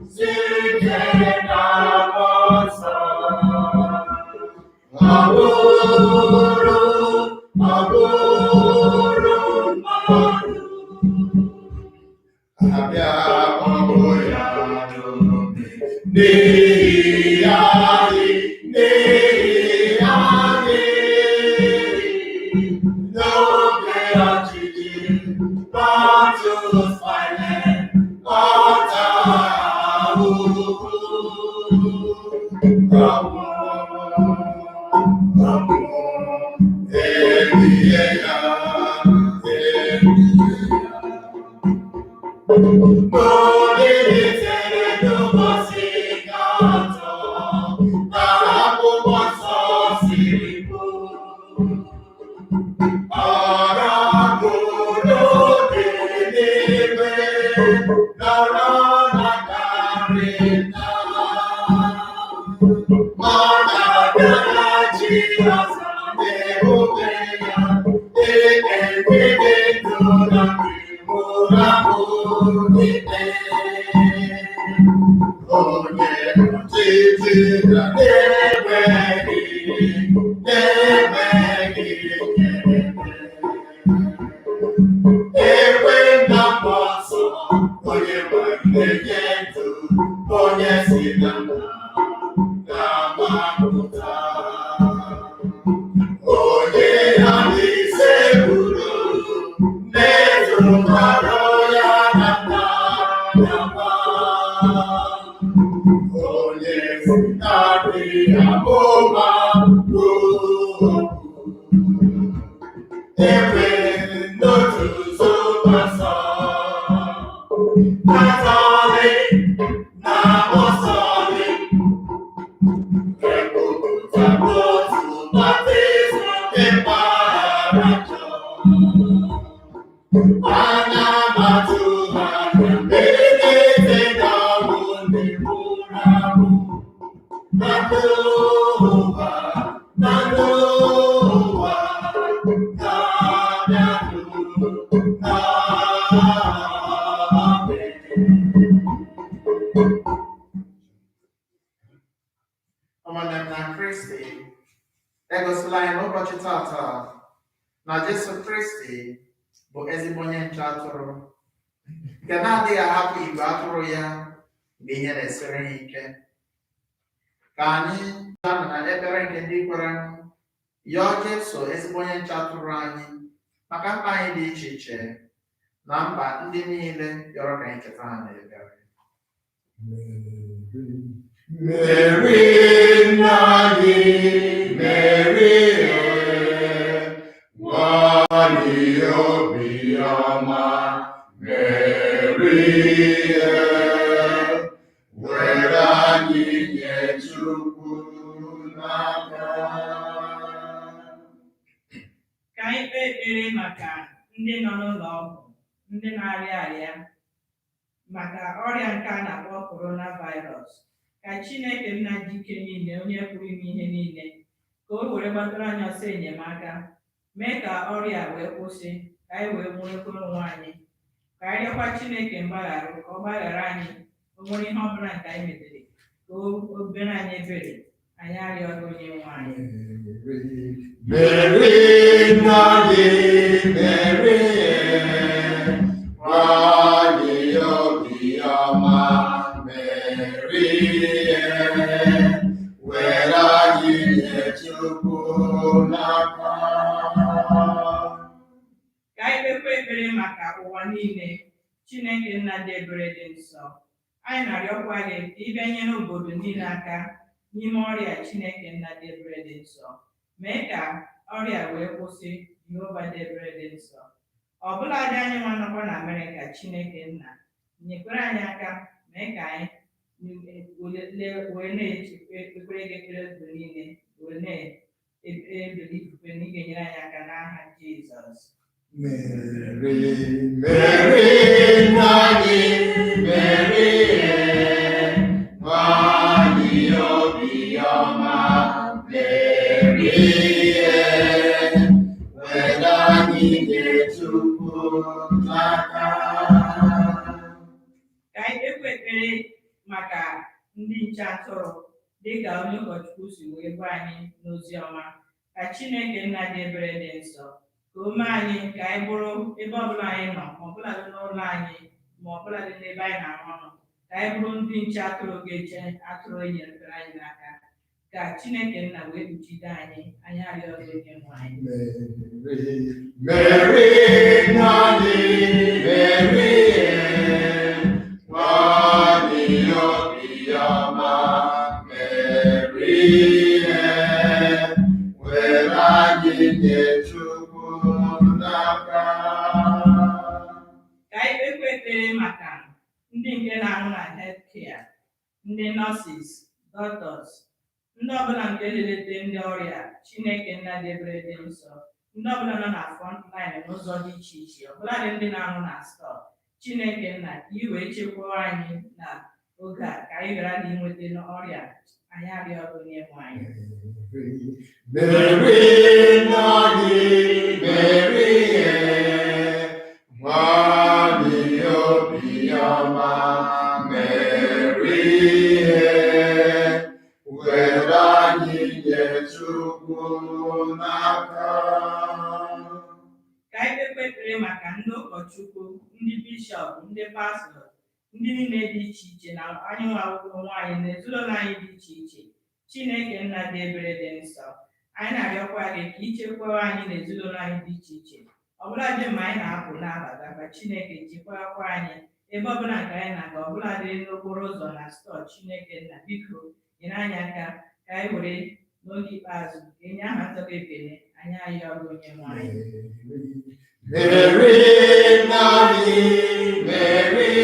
singing our song. Aburu, aburu, maru. Abia ọmọ ya lómi. N'ihi anyị, n'ihi anyị. N'oge ọchịchị, battles violent, ọta ahụhụ. Elie ya, N'olitere n'ụbọchị nke atọ, ka akwụkwọ nsọ siri kwuo. Ọra n'obi n'ime, nọrọ na karịta. Ọ na-abịaghachi ọzọ n'ebube ya, dịka ndị ndụ na ndị nwụrụ anwụ niile. Onye ọchịchị na-enweghị ekwe na mmụọ nsọ, onye na-enye ndụ, onye si na na-amapụta. Onye ha n'ise buru na-ezukọrọ ya na nna ya nwa. Onye si na-adịghị amụma kwuo ekwe n'otu zọpasọ. Atọghị na ọsọghị ekwupụtara otu baptizim nke mgbaghara njọ. Ana m atụ anya mmelite n'ọnwụ ndị nwụrụ anwụ. Na n'ụwa ụmụnne m na Kristi, egosila anyị n'ụbọchị tata na Jesu Kristi bụ ezigbo onye nche atụrụ nke na-adịghị ahapụ igwe atụrụ ya mgbe ihe na-esere ya ike. Ka anyị na ekpere nke ndị kwere yọọ Jesu ezigbo onye nche atụrụ anyị maka mkpa anyị dị iche iche na mba ndị niile yọrọ ka anyị cheta ha n'ebere. Mary, nna anyị, Mary, nwanyị obiọma, Mary, were anyị nye Chukwu n'aka. Ka anyị kpee ekpere maka ndị nọ n'ụlọ ọgwụ, ndị na-arịa arịa maka ọrịa nke a na-akpọ coronavirus. Ka Chineke nna dike niile, onye pụrụ ime ihe niile, ka o were gbatara anyị ọsọ enyemaka, mee ka ọrịa wee kwụsị, ka anyị wee nwụrụkwa onwe anyị. Ka anyị rịọkwa Chineke mgbaghara, ka ọ gbaghara anyị o nwere ihe ọbụla nke anyị metere, ka o bere anyị ebere. Anyị arịọghị onye nwe anyị. Mary, nna gị, Mary, nwanyị obiọma, Mary, were anyị nye Chukwu n'aka. Ka anyị kpekwa ekpere maka ụwa niile. Chineke nna dị ebere dị nsọ, anyị na-arịọkwa gị ka ị bịa nyere obodo niile aka n'ime ọrịa. Chineke nna dị ebere dị nsọ, mee ka ọrịa wee kwụsị. Jehova dị ebere dị nsọ, ọbụladị anyị nwa nọkwa na Amerịka, Chineke nna nyekwara anyị aka, mee ka anyị wee na-ekpere gị ekpere obodo niile, wee na-ebili ifufe na ị ga-enyere anyị aka n'aha Jizọs. Mary, Mary, nna gị, Mary, nwanyị obiọma, Mary, were anyị nye Chukwu n'aka. ekpere maka ndị nche atụrụ dịka onye ụkọchukwu si wee gwa anyị n'ozi ọma. Ka Chineke nna dị ebere dị nsọ ka o mee anyị ka anyị bụrụ ebe ọbụla anyị nọ, ma ọbụladị n'ụlọ anyị, ma ọbụladị n'ebe anyị na-arụ ọrụ, ka anyị bụrụ ndị nche atụrụ ga-eche atụrụ enyerere anyị n'aka. Ka Chineke nna wee kpuchite anyị, anyị arịọ gị Onyenwe anyị. Mary, Nani, Mary, Nani, Obiama, Mary, where I get to n'aka. Ka anyị kpekwa ekpere maka ndị nke na-arụ na healthcare, ndị nurses, doctors, ndị ọbụla nke na-eleta ndị ọrịa. Chineke nna dị ebere dị nsọ, ndị ọbụla nọ na front line n'ụzọ dị iche iche, ọbụladị ndị na-arụ na store. Chineke nna ka ị wee chekwaa anyị na oge a, ka anyị ghara na inweta n'ọrịa. Anyị arịọ gị Onyenwe anyị. Mary, Nani, Mary, Nani, Obiama, Mary, where anyị ga-echukwu n'aka. Ka anyị kpekwa ekpere maka ndị ụkọchukwu, ndị bishọp, ndị pastọ, ndị niile dị iche iche na anyị nwa akwụkwọ nwaanyị na ezinụlọ anyị dị iche iche. Chineke nna dị ebere dị nsọ, anyị na-arịọkwa gị ka ichekwaa anyị na ezinụlọ anyị dị iche iche, ọbụladị mgbe anyị na-apụ n'abata. Ka Chineke chekwakwa anyị ebe ọbụla nke anyị na-aga, ọbụladị n'okporo ụzọ na stọọ. Chineke nna biko nyere anyị aka ka anyị were n'oge ikpeazụ enye aha nsọgị ekele. Anyị arịọ gị Onyenwe anyị. Mary, Nani, Mary,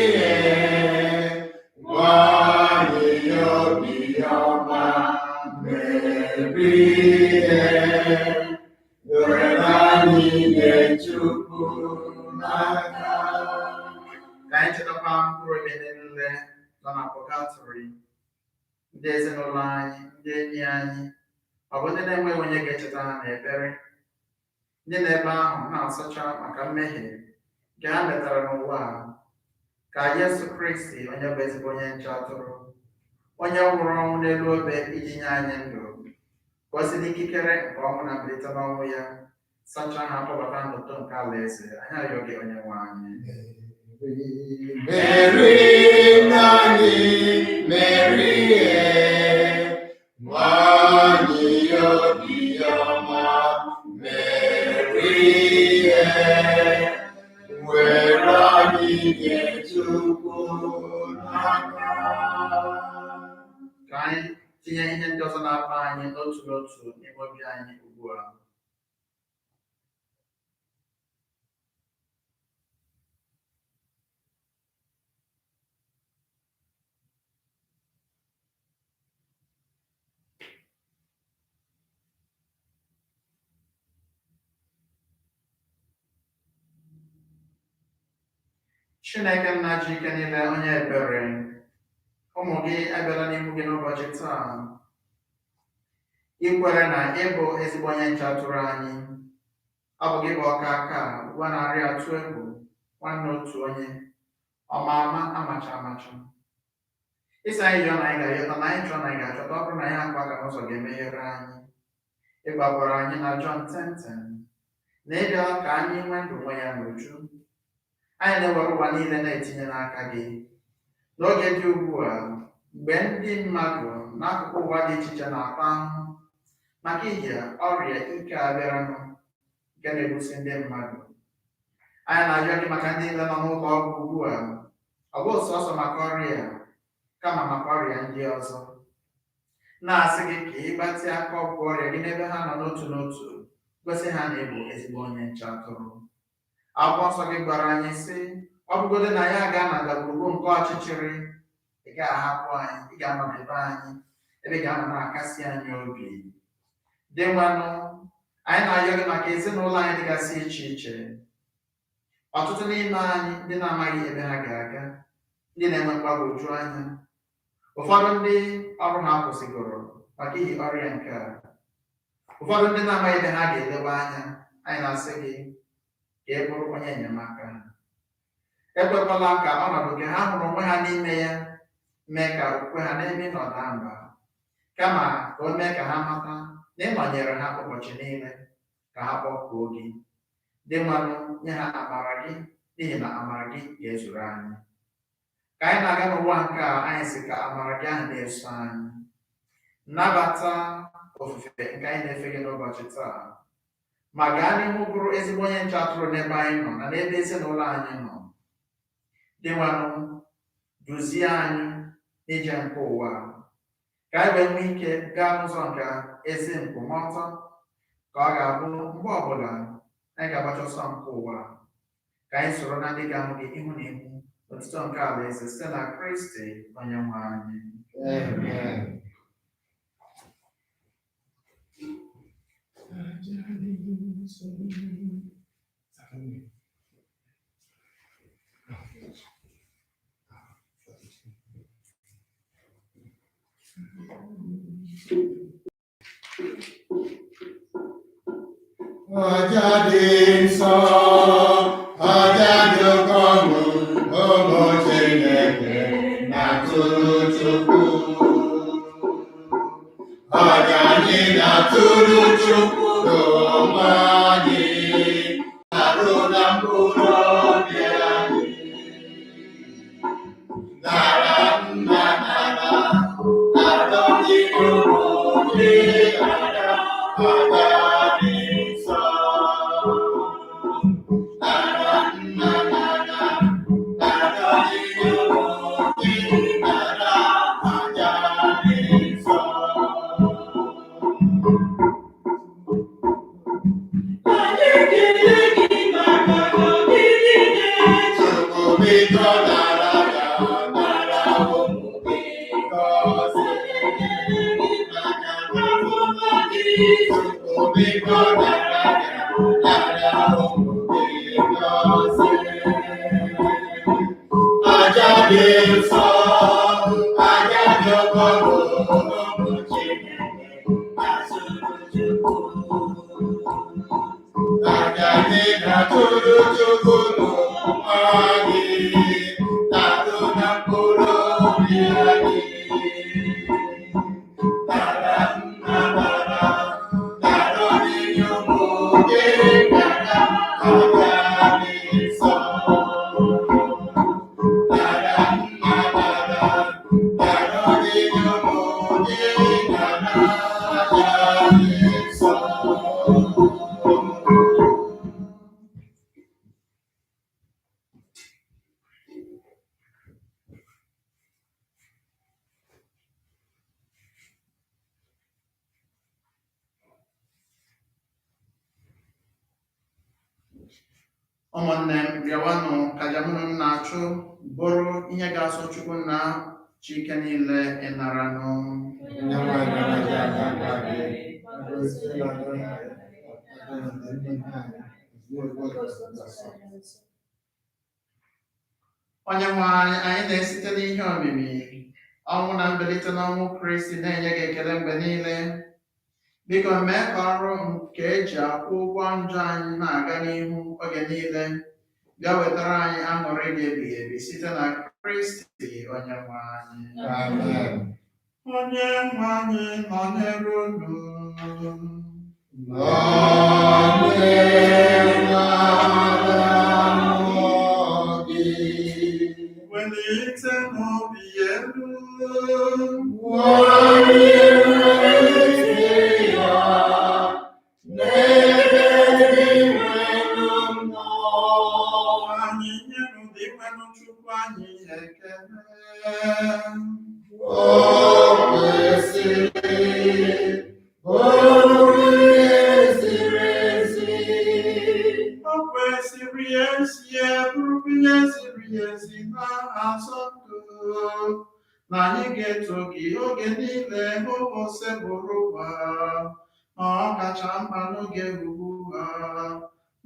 Nani, Obiama, Mary, where anyị ga-echukwu n'aka. Ka anyị chetakwa mkpụrụ obi niile nọ na pọgatọrị, ndị ezinụlọ anyị, ndị enyi anyị, ọ bụ ndị na-enweghị onye ga-echeta ha n'ekpere, ndị na-ebe ahụ na-asụcha maka mmehie nke ha metara n'ụwa a. Ka Yesu Kristi, onye bụ ezigbo onye nche atụrụ, onye nwụrụ ọnwụ n'elu obe iji nye anyị ndụ, ka o si n'ikikere nke ọnwụ na mbilite n'ọnwụ ya sachaa ha kpọbata n'uto nke alaeze. Anyị arịọ gị Onyenwe anyị. Mary, Nani, Mary, Nani, Obiama, Mary, where anyị ga-echukwu n'aka. Ka anyị tinye ihe ndị ọzọ na-akpa anyị n'otu n'otu n'ime obi anyị ugbu a. Chineke nna ji ike niile, onye ebere, ụmụ gị abịala n'ihu gị n'ụbọchị taa. Ikwere na ịbụ ezigbo onye nche atụrụ anyị. Ọ bụ gị bụ ọka aka gwa narị atụ egwu, nwanne otu onye, ọma ama amacha amacha. Isi anyị yọọ na anyị ga-ayọta, na anyị chọọ na anyị ga-achọta. Ọ bụrụ na anyị akwa aka n'ụzọ ga-emeghere anyị. Ịgbakwara anyị na Jọn 10:10 na ịbịa ka anyị nwee ndụ nwe ya n'uju. Anyị na-ewere ụwa niile na-etinye n'aka gị. N'oge dị ugbu a, mgbe ndị mmadụ n'akụkụ ụwa dị iche iche na-ata ahụhụ maka ihe ọrịa ike a bịaranụ nke na-egbusi ndị mmadụ, anyị na-arịọ gị maka ndị niile nọ n'ụlọ ọgwụ ugbu a. Ọ bụ sọsọ maka ọrịa kama maka ọrịa ndị ọzọ. Na-asị gị ka ịgbatị aka ọgwụ ọrịa gị n'ebe ha nọ n'otu n'otu, gosi ha na ịbụ ezigbo onye nche atụrụ. Akwụkwọ nsọ gị gwara anyị sị, ọ bụgodị na ya ga na ndagwurugwu nke ọchịchịrị, ị ga-ahapụ anyị, ị ga-anọ n'ebe anyị, ebe ị ga-anọ na-akasị anyị obi. Dị nwanụ, anyị na-arịọ gị maka ezinụlọ anyị dịgasị iche iche. Ọtụtụ n'ime anyị ndị na-amaghị ebe ha ga-aga, ndị na-enwe mgbagwoju anya, ụfọdụ ndị ọrụ ha kwụsịgoro maka ihi ọrịa nke a, ụfọdụ ndị na-amaghị ebe ha ga-elewe anya. Anyị na-asị gị ka ị bụrụ onye enyemaka ha. Ekwekwala ka ọnọdụ nke ha hụrụ onwe ha n'ime ya mee ka okwukwe ha n'ebe nọ daa mba, kama ka o mee ka ha mata na ịnọnyere ha ụbọchị niile ka ha kpọkuo gị. Dị mmanụ nye ha amara gị, n'ihi na amara gị ga-ezuru anyị. Ka anyị na-aga n'ụwa nke a, anyị si ka amara gị ahụ na-eso anyị. Nnabata ofufe nke anyị na-efe gị n'ụbọchị taa, ma gaa n'ihu bụrụ ezigbo onye nche atụrụ n'ebe anyị nọ na n'ebe ezinụlọ anyị nọ. Dị mmanụ duzie anyị n'ije nke ụwa, ka anyị wee nwee ike gaa n'ụzọ nke ezi nkwụmọtọ, ka ọ ga-abụ mgbe ọbụla anyị ga-agbacha ọsọ nke ụwa, ka anyị soro na ndị ga-ahụ gị ihu na ihu n'otito nke alaeze site na Kristi onye nwe anyị. Amen. Aja dị nsọ, aja dị oke ọṅụ, ụmụ Chineke na-atụrụ Chukwu. Aja anyị na-atụrụ Chukwu n'onwe anyị, arụ na mkpụrụ obi anyị. Nara nna nara, arọ dị n'obi ara, aja dị nsọ. Nara nna nara, arọ dị n'obi ara, aja dị nsọ. Aja dị nsọ, aja dị oke ọṅụ, ụmụ Chineke na-atụrụ Chukwu. Aja anyị na-atụrụ Chukwu n'onwe anyị, na-arụ na mkpụrụ obi anyị. Nara nna nara, nara onyinye ụmụ gị nara, aja dị nsọ. Nara nna nara, nara onyinye ụmụ gị nara, aja dị nsọ. Ụmụnne m, bịawanụ ka aja mụ na-achụ bụrụ ihe ga-asọ Chukwu na Chike niile ịnaranụ. Onye nwe anyị, anyị na-esite n'ihe omimi ọnwụ na mbilite n'ọnwụ Kristi na-enye gị ekele mgbe niile. Biko mee ka ọrụ nke eji akwụ ụgwọ njọ anyị na-aga n'ihu oge niile, bịa wetara anyị aṅụrị dị ebighị ebi site na Kristi onye nwe anyị. Amen. Onye nwe anyị nọnyere unu. Welite n'obi elu. Anyị nyenụ dị mmanụ Chukwu anyị ekele. O kwesịrị ezi, bụrụ ihe ziri ezi n'aha nsọtụ, na anyị ga-eto gị oge niile ụbọchị bụrụ ụwa, ọ kacha mkpa n'oge ugbu a,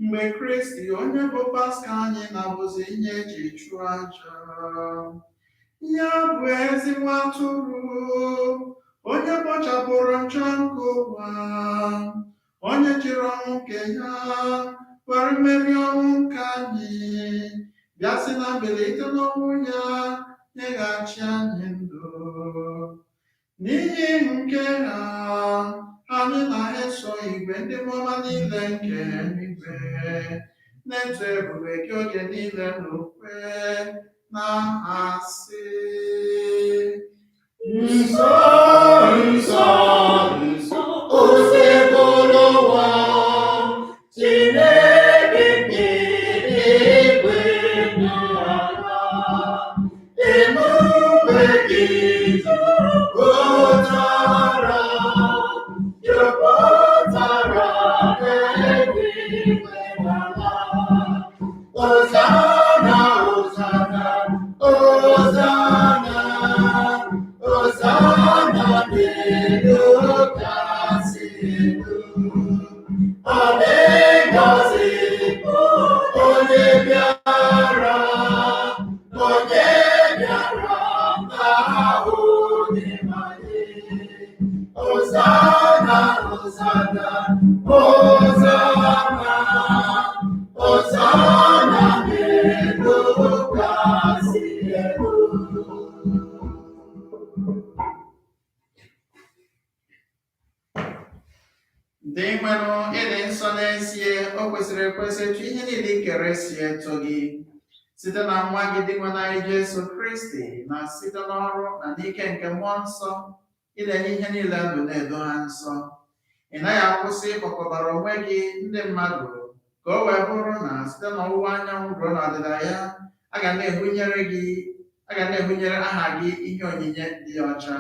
mgbe Kristi onye bụ Paska anyị na-abụzi ihe eji chụọ aja. Ya bụ ezi nwa atụrụ, onye kpochapụrụ njọ nke ụwa, onye jiri ọnwụ nke ya were mmeri ọnwụ nke anyị, bịa si na mbilite n'ọnwụ ya ịghachi anyị ndụ. N'ihi nke ha, anyị na-eso igwe ndị mmụọ niile nke eluigwe na-eto ebube gị oge niile n'okwe na-asị, Nsọ, nsọ, nsọ, osebolo ụwa, Chineke nke eluigwe na ala, ebube gị jupụtara, jupụtara eluigwe na ala. Hosanna, Hosanna, Hosanna, Hosanna n'elu kasị elu. Ọ na-agọzi onye bịara, onye bịara n'aha Onyenwe anyị. Hosanna, Hosanna, Hosanna, Hosanna n'elu kasị elu. dị mmanụ ịdị nsọ n'ezie, o kwesịrị ekwesị etu ihe niile ikere si eto gị site na nwa gị dị nwe anyị Jesu Kristi, na site n'ọrụ na n'ike nke mmụọ nsọ ịdenye ihe niile ndụ na-edo ha nsọ. Ị naghị akwụsị ịkpọkọbara onwe gị ndị mmadụ ka o wee bụrụ na site n'ọwụwa anyanwụ ruo n'ọdịda ya a ga na-ebunyere aha gị ihe onyinye dị ọcha.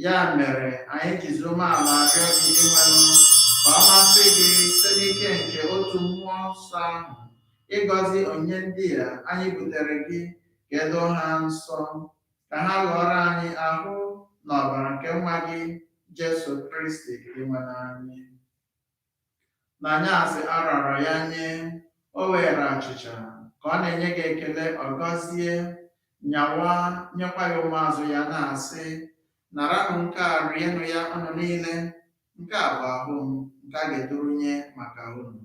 Ya mere anyị jizi umeala rịọ gị dị mmanụ ka ọ masị gị site n'ike nke otu mmụọ nsọ ahụ ịgọzi onyinye ndị a anyị butere gị ka edoo ha nsọ, ka ha ghọrọ anyị ahụ na ọbara nke nwa gị Jesu Kristi dị nwere anyị. Na anyasị a rara ya nye, o were achịcha ka ọ na-enye gị ekele, ọ gọzie, nyawa, nyekwa ya ụmụazụ ya na-asị, naranụ nke a rienụ ya unu niile, nke a bụ ahụ m nke a ga-edurunye maka unu.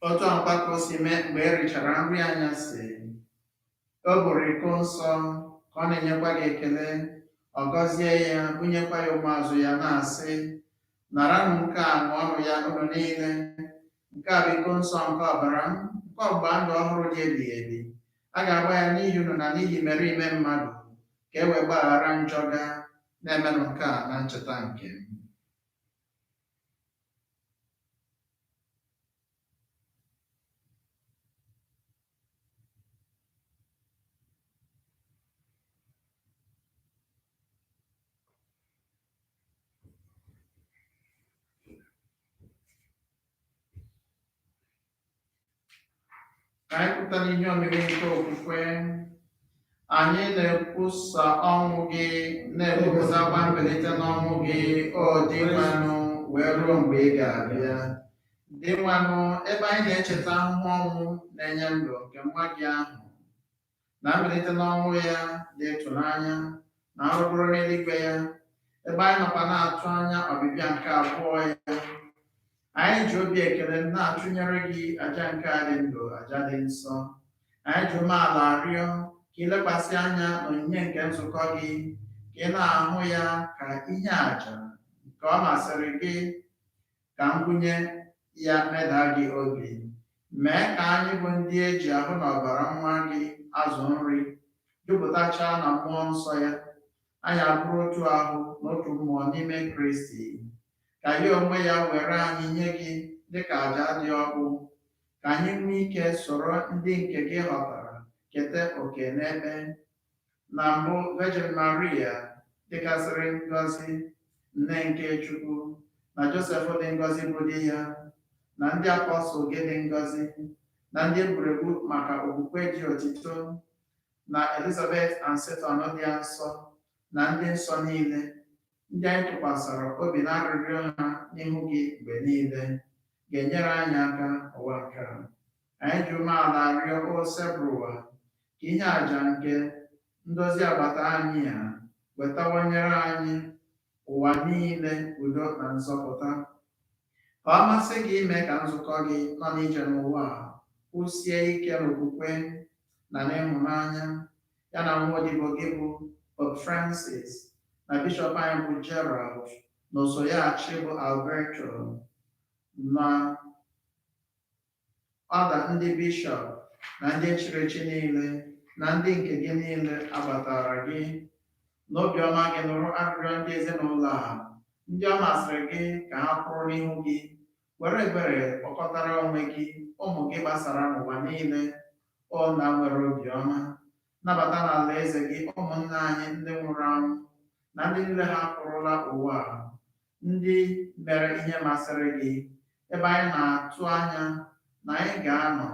Otu akwa ka o si mee mgbe e richara nri anyasị, o buru iko nsọ ka ọ na-enyekwa gị ekele, ọ gọzie ya, bunyekwa ya ụmụazụ ya na-asị, naranụ nke a ṅụọnụ ya unu niile, nke a bụ iko nsọ nke ọbara m, nke ọgbụgba ndụ ọhụrụ dị ebighị ebi. A ga-agba ya n'ihi unu na n'ihi imerime mmadụ, ka e wee gbaghara njọ ga, na-emenụ nke a na ncheta nke m. Ka anyị pụta n'ihe omimi nke okwukwe, anyị na-ekwusa ọnwụ gị, na-ekwupụtakwa mbilite n'ọnwụ gị, o dị mmanụ, wee ruo mgbe ị ga-abịa. Dị mmanụ, ebe anyị na-echeta ahụhụ ọnwụ na-enye ndụ nke nwa gị ahụ, na mbilite n'ọnwụ ya dị ịtụnanya, na arụbụrụ n'eluigwe ya, ebe anyị nọkwa na-atụ anya ọbịbịa nke abụọ ya. Anyị ji obi ekele na-atụnyere gị aja nke a dị ndụ, aja dị nsọ. Anyị ji umeala rịọ ka ilekwasị anya n'onyinye nke nzukọ gị, ka ị na-ahụ ya ka ihe àjà nke ọ masịrị gị, ka ngwunye ya meda gị obi. Mee ka anyị bụ ndị eji ahụ na ọbara nwa gị azụ nri, jupụtachaa na mmụọ nsọ ya, anyị abụrụ otu ahụ na otu mmụọ n'ime Kristi. Ka ya onwe ya were anyị nye gị dịka àjà dị ọkụ, ka anyị nwee ike soro ndị nke gị họtara keta oke n'ebe. Na mbụ, Virgin Maria dịkasịrị ngọzi, nne nke Chukwu, na Josef dị ngọzi bụ di ya, na ndị apọstụl gị dị ngọzi, na ndị egwuregwu maka okwukwe dị otito, na Elizabeth and Seton dị nsọ, na ndị nsọ niile, ndị anyị tụkwasịrị obi na arịrịọ ha n'ihu gị mgbe niile. ga-enyere anyị aka ụwa nke a. Anyị ji umeala rịọ osebụrụ ụwa ka ihe àjà nke ndozi agbata anyị a wetawanyere anyị ụwa niile udo na nzọpụta. Ka ọ masị gị ime ka nzukọ gị nọ n'ije n'ụwa a kwụsie ike n'okwukwe na n'ịhụnanya, ya na nwa odibo gị bụ Pope Francis na bishọp anyị bụ Gerald na osoyachi bụ Alberto na ọda ndị bishọp na ndị echirechi niile na ndị nke gị niile agbatara gị. N'obiọma gị nụrụ arịrịọ ndị ezinụlọ a, ndị ọ masịrị gị ka ha kwụrụ n'ihu gị, were ebere kpọkọtara onwe gị ụmụ gị gbasara n'ụwa niile. Ọ na nwere obiọma, nabata n'ala eze gị ụmụnna anyị ndị nwụrụ anwụ na ndị niile ha kwụrụla ụwa a, ndị mere ihe masịrị gị, ebe anyị na-atụ anya na anyị ga-anọ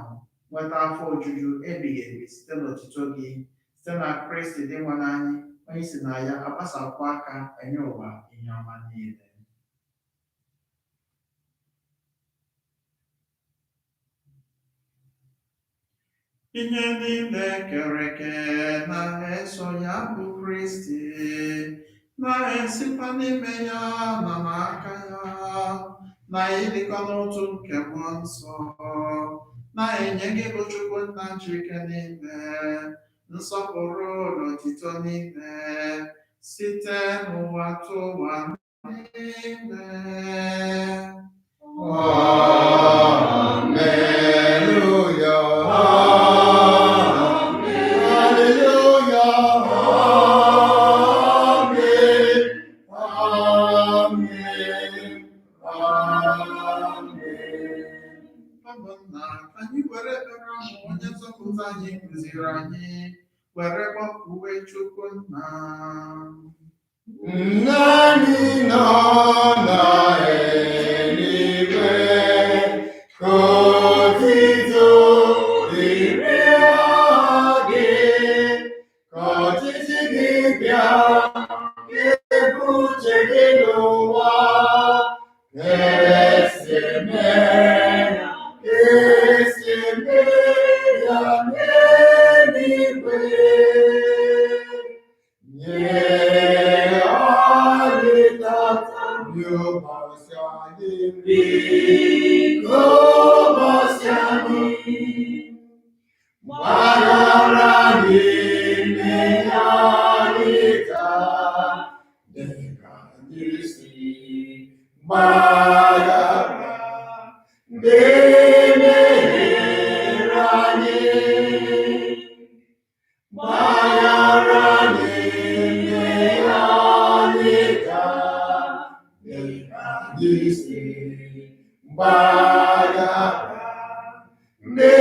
nweta afọ ojuju ebighị ebi site n'otuto gị, site na Kristi dị nwe n'anyị, onye si na ya agbasapụ aka enye ụwa ihe ọma niile. Ihe niile kere eke na-eso ya bụ Kristi, na-esikwa n'ime ya na n'aka ya, na ịdịkọ n'otu nke mmụọ nsọ, na-enye gị bụ Chukwu nna Chike niile nsọpụrụ na otuto niile site n'ụwa tụwa niile. Anyị were ekpere ahụ onye nzọpụta anyị kụziri anyị were kpọkuwe Chukwu nna. Nna anyị nọ n'eluigwe, ka otuto dịrị aha gị, ka ọchịchị gị bịa, ka uche gị n'ụwa ka esi eme ya n'eluigwe. Nye anyị tata ụbọchị anyị nri, ụbọchị anyị gbaghara anyị mmehie anyị taa, dịka anyị si gbaghara ndị mehiere anyị. Gbaghara anyị mmehie anyị taa, dịka anyị si gbaghara ndị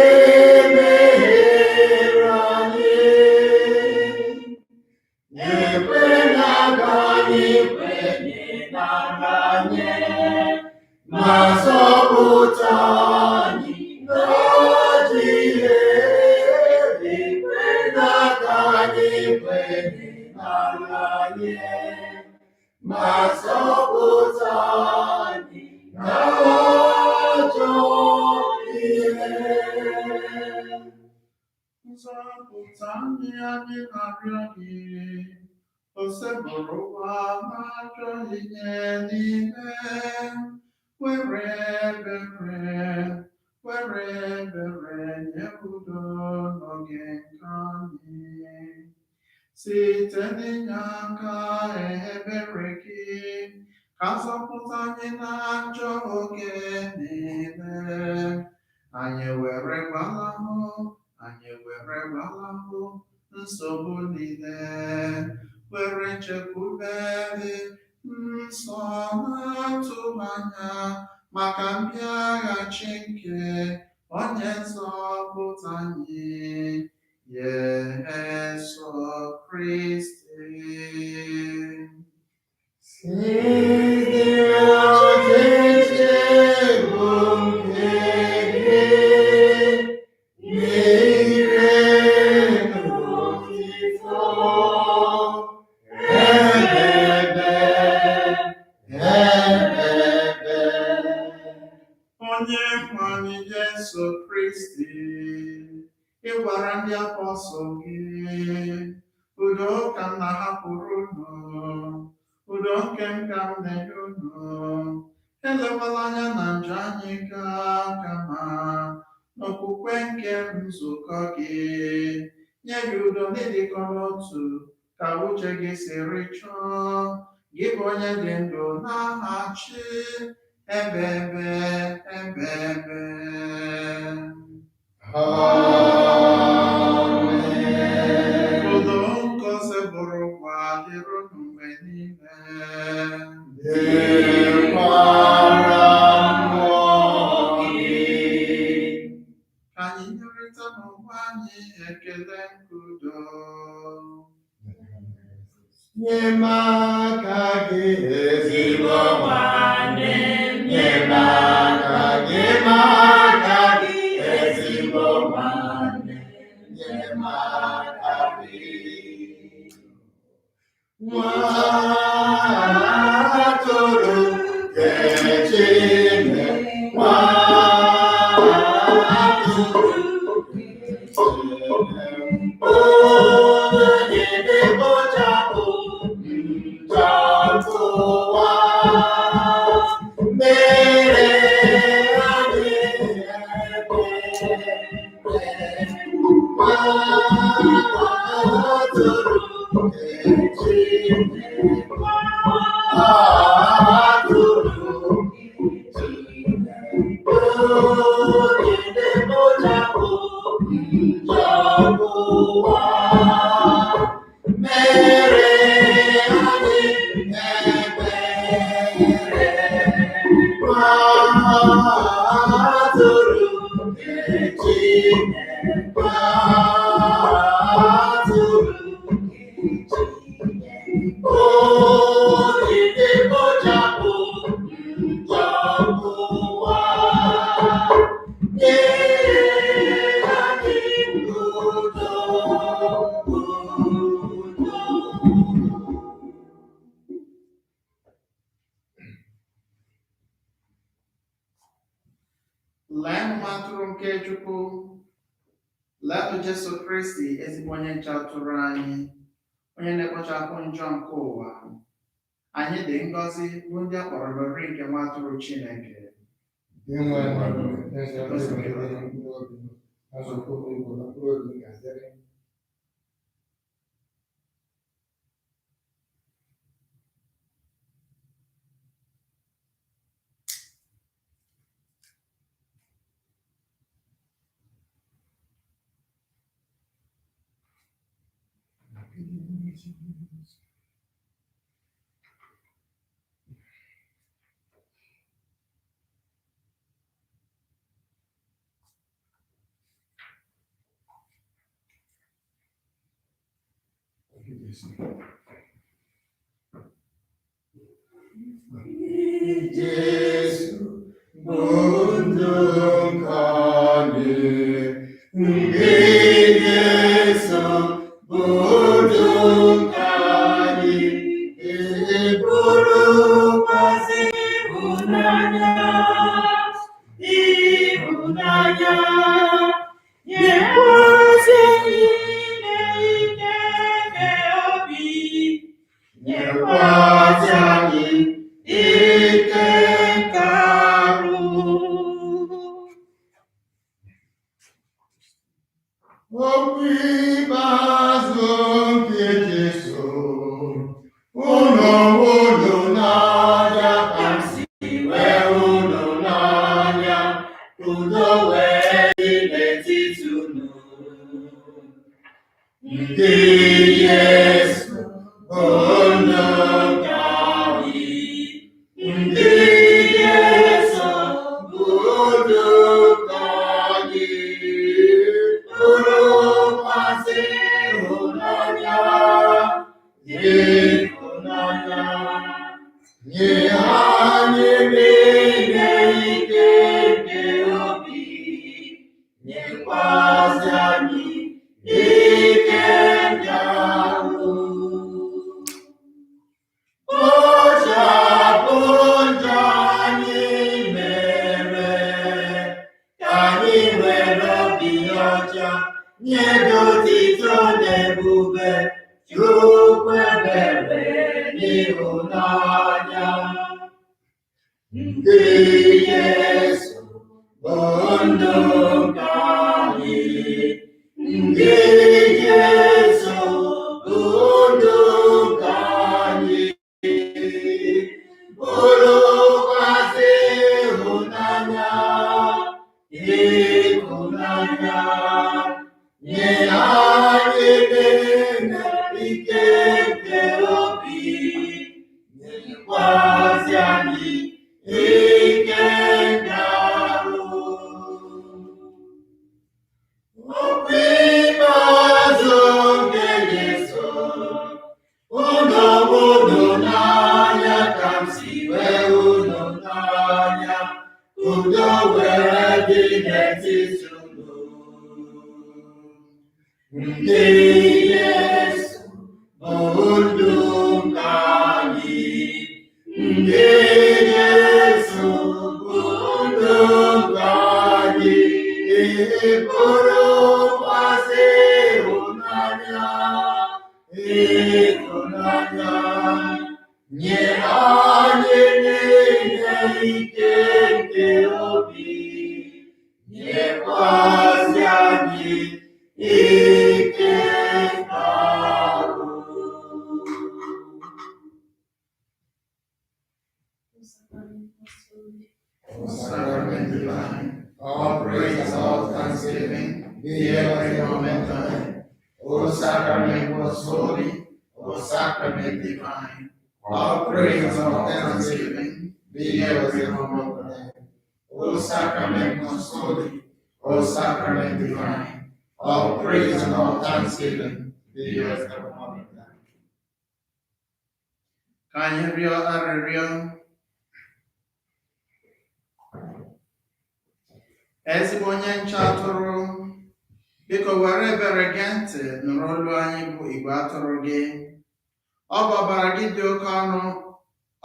mehiere anyị. Ekwela ka anyị kwenye na nranye, ma zọpụta anyị n'ọdịnihu. Ekwela ka anyị kwenye na nranye, ma zọpụta anyị n'ajọ ihe. Nzọpụta anyị na-arịọ gị, osebụrụkwa n'ajọ ihe niile. Were ebere nye udo n'oge nke anyị, site n'inye aka ebere gị, ka zọpụta anyị n'ajọ oge niile. Anyị were gbalahụ nsogbu niile, were chekwube nsọ na-atụba anya maka mbịaghachi nke onye nzọpụta anyị, Yesu Kristi. Onye Jesu Kristi, ị gwara ndị apọstọl gị, udo ka m na-ahapụrụ unu, udo nke m ka m na-enye unu, elekwala anya na njọ anyị kama n'okwukwe nke nzukọ gị. Nye gị udo n'ịdịkọ n'otu ka uche gị siri chọọ, gị bụ onye dị ndụ na-achị ebe. Amen. Udo ngozi bụrụkwa dịrị unu mgbe niile. Dịkwara mmụọ gị. Ka anyị nyerịta n'ụwa anyị ekele nke udo. Nye m aka gị ezigbo nwanne, nye m aka gị, ezigbo nwanne, nye m aka gị. Nwa atụrụ nke Chineke, nwa atụrụ nke Chineke, onye na-ekpochapụ njọ ụwa, mere anyị ebere. Nwa atụrụ nke Chineke, nwa atụrụ nke Chineke, onye na-ekpochapụ njọ ụwa, mere anyị ebere. Nwa atụrụ nke Chineke, nwa atụrụ nke Chineke, onye na-ekpochapụ njọ ụwa, nye anyị udo. Leenụ atụrụ nke Chukwu, leenụ Jesu Kristi, ezigbo onye nche atụrụ anyị, onye na-ekpochapụ njọ nke ụwa. Anyị dị ngọzi bụ ndị a kpọrọ n'ori nke nwa atụrụ Chineke. Inwe mmadụ eze ọzọ mkpụrụ obi, azụkọ Igbo na mkpụrụ obi ga-adịrị. Jesu bụ ndụ nke anyị, ndị Jesu bụ ndụ nke anyị, ebụrụkwazị ịhụnanya, nyekwazị ike nke obi, nyekwazị anyị ike nke arụ. Okwu ikpeazụ nke Jesu, unu n'anya ka m si wee unu n'anya, udo wee dị n'etiti unu. Ndị Jesu bụ ndụ nke anyị, ndị Jesu bụ ndụ nke anyị, bụrụkwazị ịhụnanya, nye anyị niile ike nke obi, nyekwazị anyị ike nke arụ. Kpochapụ njọ anyị mere, ka anyị anyị nwere obi ọcha, nye gị otito na ebube, Chukwu ebere n'ịhụnanya. Ndị Yesu bụ ndụ nke anyị, ndị Yesu bụ ndụ nke anyị, bụrụkwazị ịhụnanya, ịhụnanya nye anyị niile ike nke obi, nyekwazị anyị ike nke arụ. Okwu ikpeazụ nke Jesu, unu hụrụ n'anya ka m si wee unu n'anya, udo were dị n'etiti unu. Ndị Yesu bụ ndụ nke anyị, ndị Yesu bụ ndụ nke anyị, bụrụkwazị ịhụnanya, ịhụnanya nye anyị niile ike nke obi, nyekwazị anyị ike arụ. O sacrament divine, all praise and all thanksgiving be every moment thine. O sacrament most holy, O sacrament divine, all praise and all thanksgiving be every moment thine. O sacrament most holy, O sacrament divine, all praise and all thanksgiving be every moment thine. Ka anyị rịọ arịrịọ. Ezigbo onye nche atụrụ, biko were ebere gee ntị nụrụ olu anyị bụ igwe atụrụ gị. Ọ bụ ọbara gị dị oke ọnụ,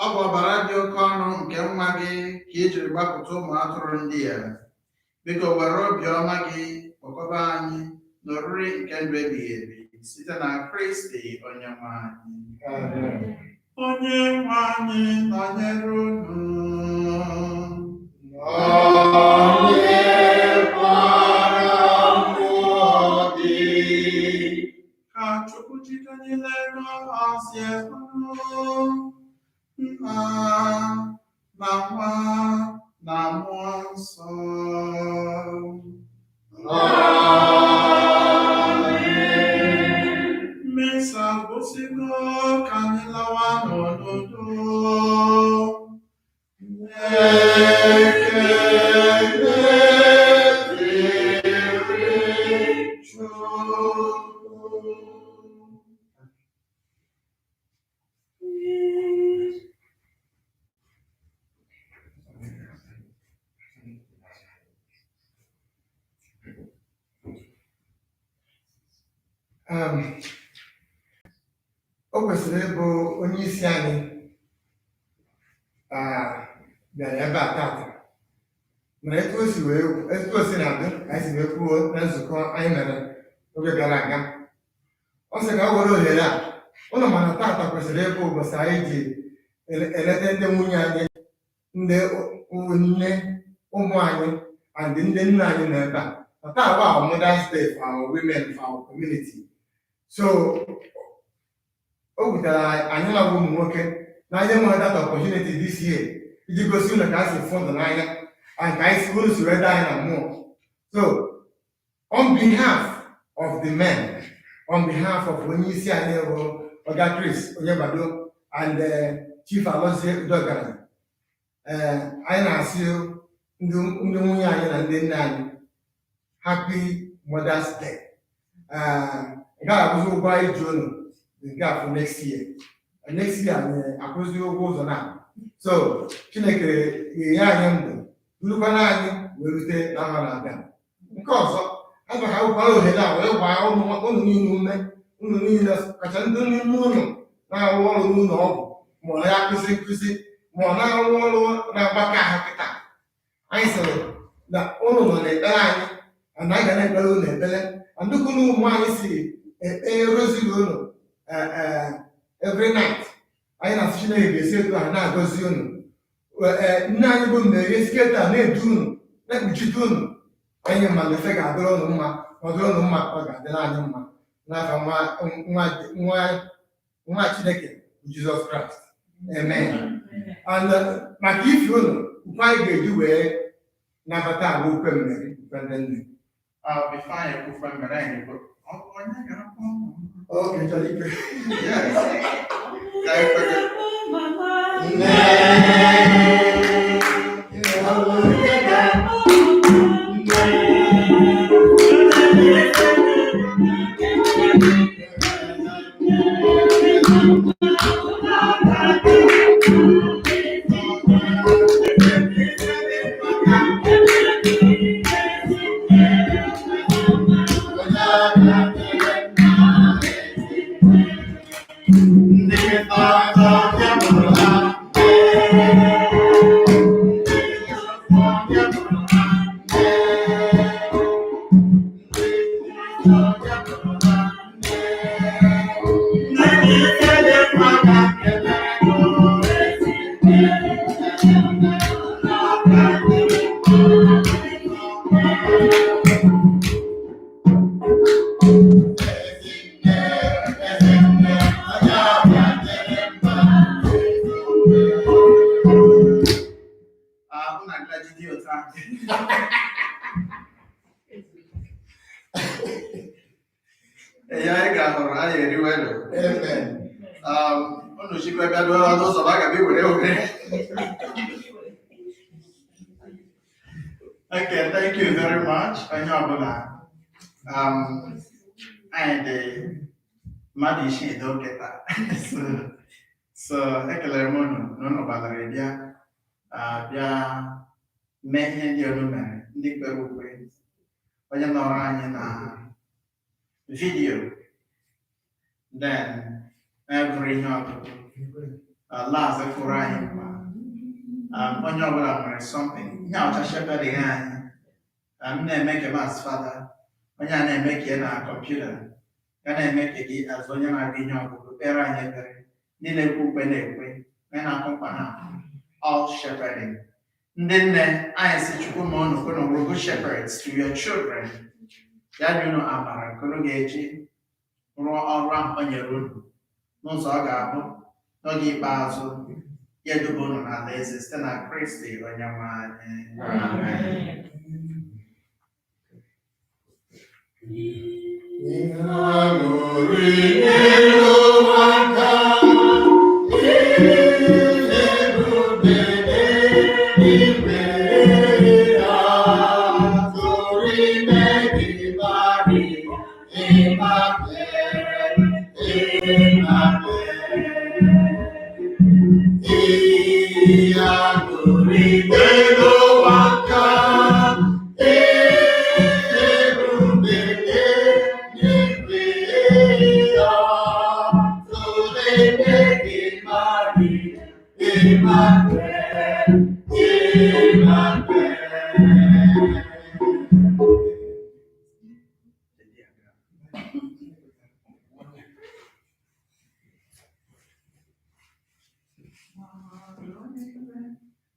ọ bụ ọbara dị oke ọnụ nke nwa gị ka i jiri gbapụta ụmụ atụrụ ndị a. Biko were obiọma gị kpọkọba anyị n'oriri nke ndụ ebighị ebi site na Kristi onye nwe anyị. Onye nwe anyị nọnyere unu. Ka Chukwu Chike niile gọzie unu, Nna na Nwa na Mmụọ Nsọ. Mmesa gosigo ka anyị lawa n'udo. O kwesịrị ịbụ onye isi anyị bịara ebe a tata, mana etu o si na-adị ka anyị si wee kwuo na nzukọ anyị mere oge gara aga. Ọ sị ka o were ohere a, ụlọ mana tata kwesịrị ịbụ ụbọchị anyị ji eleta ndị nwunye anyị, ndị nne ụmụ anyị, and ndị nna anyị nọ ebe a. Taa bụ our Mother's Day for our women, for our community. So o butere anyị na ụmụ nwoke na anyị nwere that opportunity this year iji gosi unu ka a si fụ ndụ n'anya and ka anyị si unu si weda anyị na mmụọ. So on behalf of the men, on behalf of onye isi anyị bụ Oga Chris Onyebado and Chief Alozie Udogara, anyị na-asị ndị nwunye anyị na ndị nne anyị Happy Mother's Day. Nke a abụzi ụgwọ anyị ji unu nke afọ next year. Next year anyị akwụzi ụgwọ ụzọ na. So Chineke ga-enye anyị ndụ durukwana anyị wee rute n'afọ na-abịa. Nke ọzọ, aga ha ụkwara ohere a wee gbaa unu niile ume, unu niile kacha ndị n'ime unu na-arụ ọrụ n'ụlọ ọgwụ ma ọ na-akụzi nkụzi ma ọ na-arụ ọrụ na-agbakọ ahụ kịta. Anyị sịrị na ụnụ nọ n'ekpere anyị na anyị ga na-ekpere ụnụ ekpere andụkụ na ụmụ anyị si ekpe rozili ụnụ every night anyị na-asị Chineke ga-esi etu ha na-agọzi ụnụ nne anyị bụ mmeri siketa na-edu ụnụ na-ekpuchite ụnụ anyị ma na efe ga-adịrị ụnụ mma ọ dịrị ụnụ mma ọ ga-adịrị anyị mma n'afa nwa Chineke Jizọs Kraịst amen. And maka ifi ụnụ ukwe anyị ga-eji wee nabata agwa ukwe mmeri ukwe ndị nne. Before I go from Bernardino, Okay, chọrọ ikpe. Okay, thank you very much. And Madishi don't get that. So ekele mono no balare dia bia mehe ndị onumere ndị kpere ukwe onye nọrọ anyị na vidio then every ihe ọtụtụ last kwụrụ anyị mkpa onye ọbụla nwere something ihe ọcha sheperding anyị m na-eme ka mas fada onye a na-eme ka na kọmputa ga na-eme ka gị azụ onye na-abịa ihe ọgụgụ kpere anyị ekpere ndị na-ekwe ukwe na-ekwe onye na-akụ mkpa na all shepherding. Ndị nne anyị si Chukwu ma unu kwenu we're good shepherds to your children. Ya dị unu amara nke unu ga-eji rụọ ọrụ ahụ o nyere unu n'ụzọ ọ ga-abụ n'oge ikpeazụ ya eduba unu n'ala eze site na Kristi Onyenwe anyị.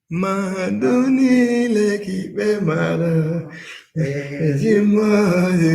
Mmadụ niile ka ikpe mara ezi mmadụ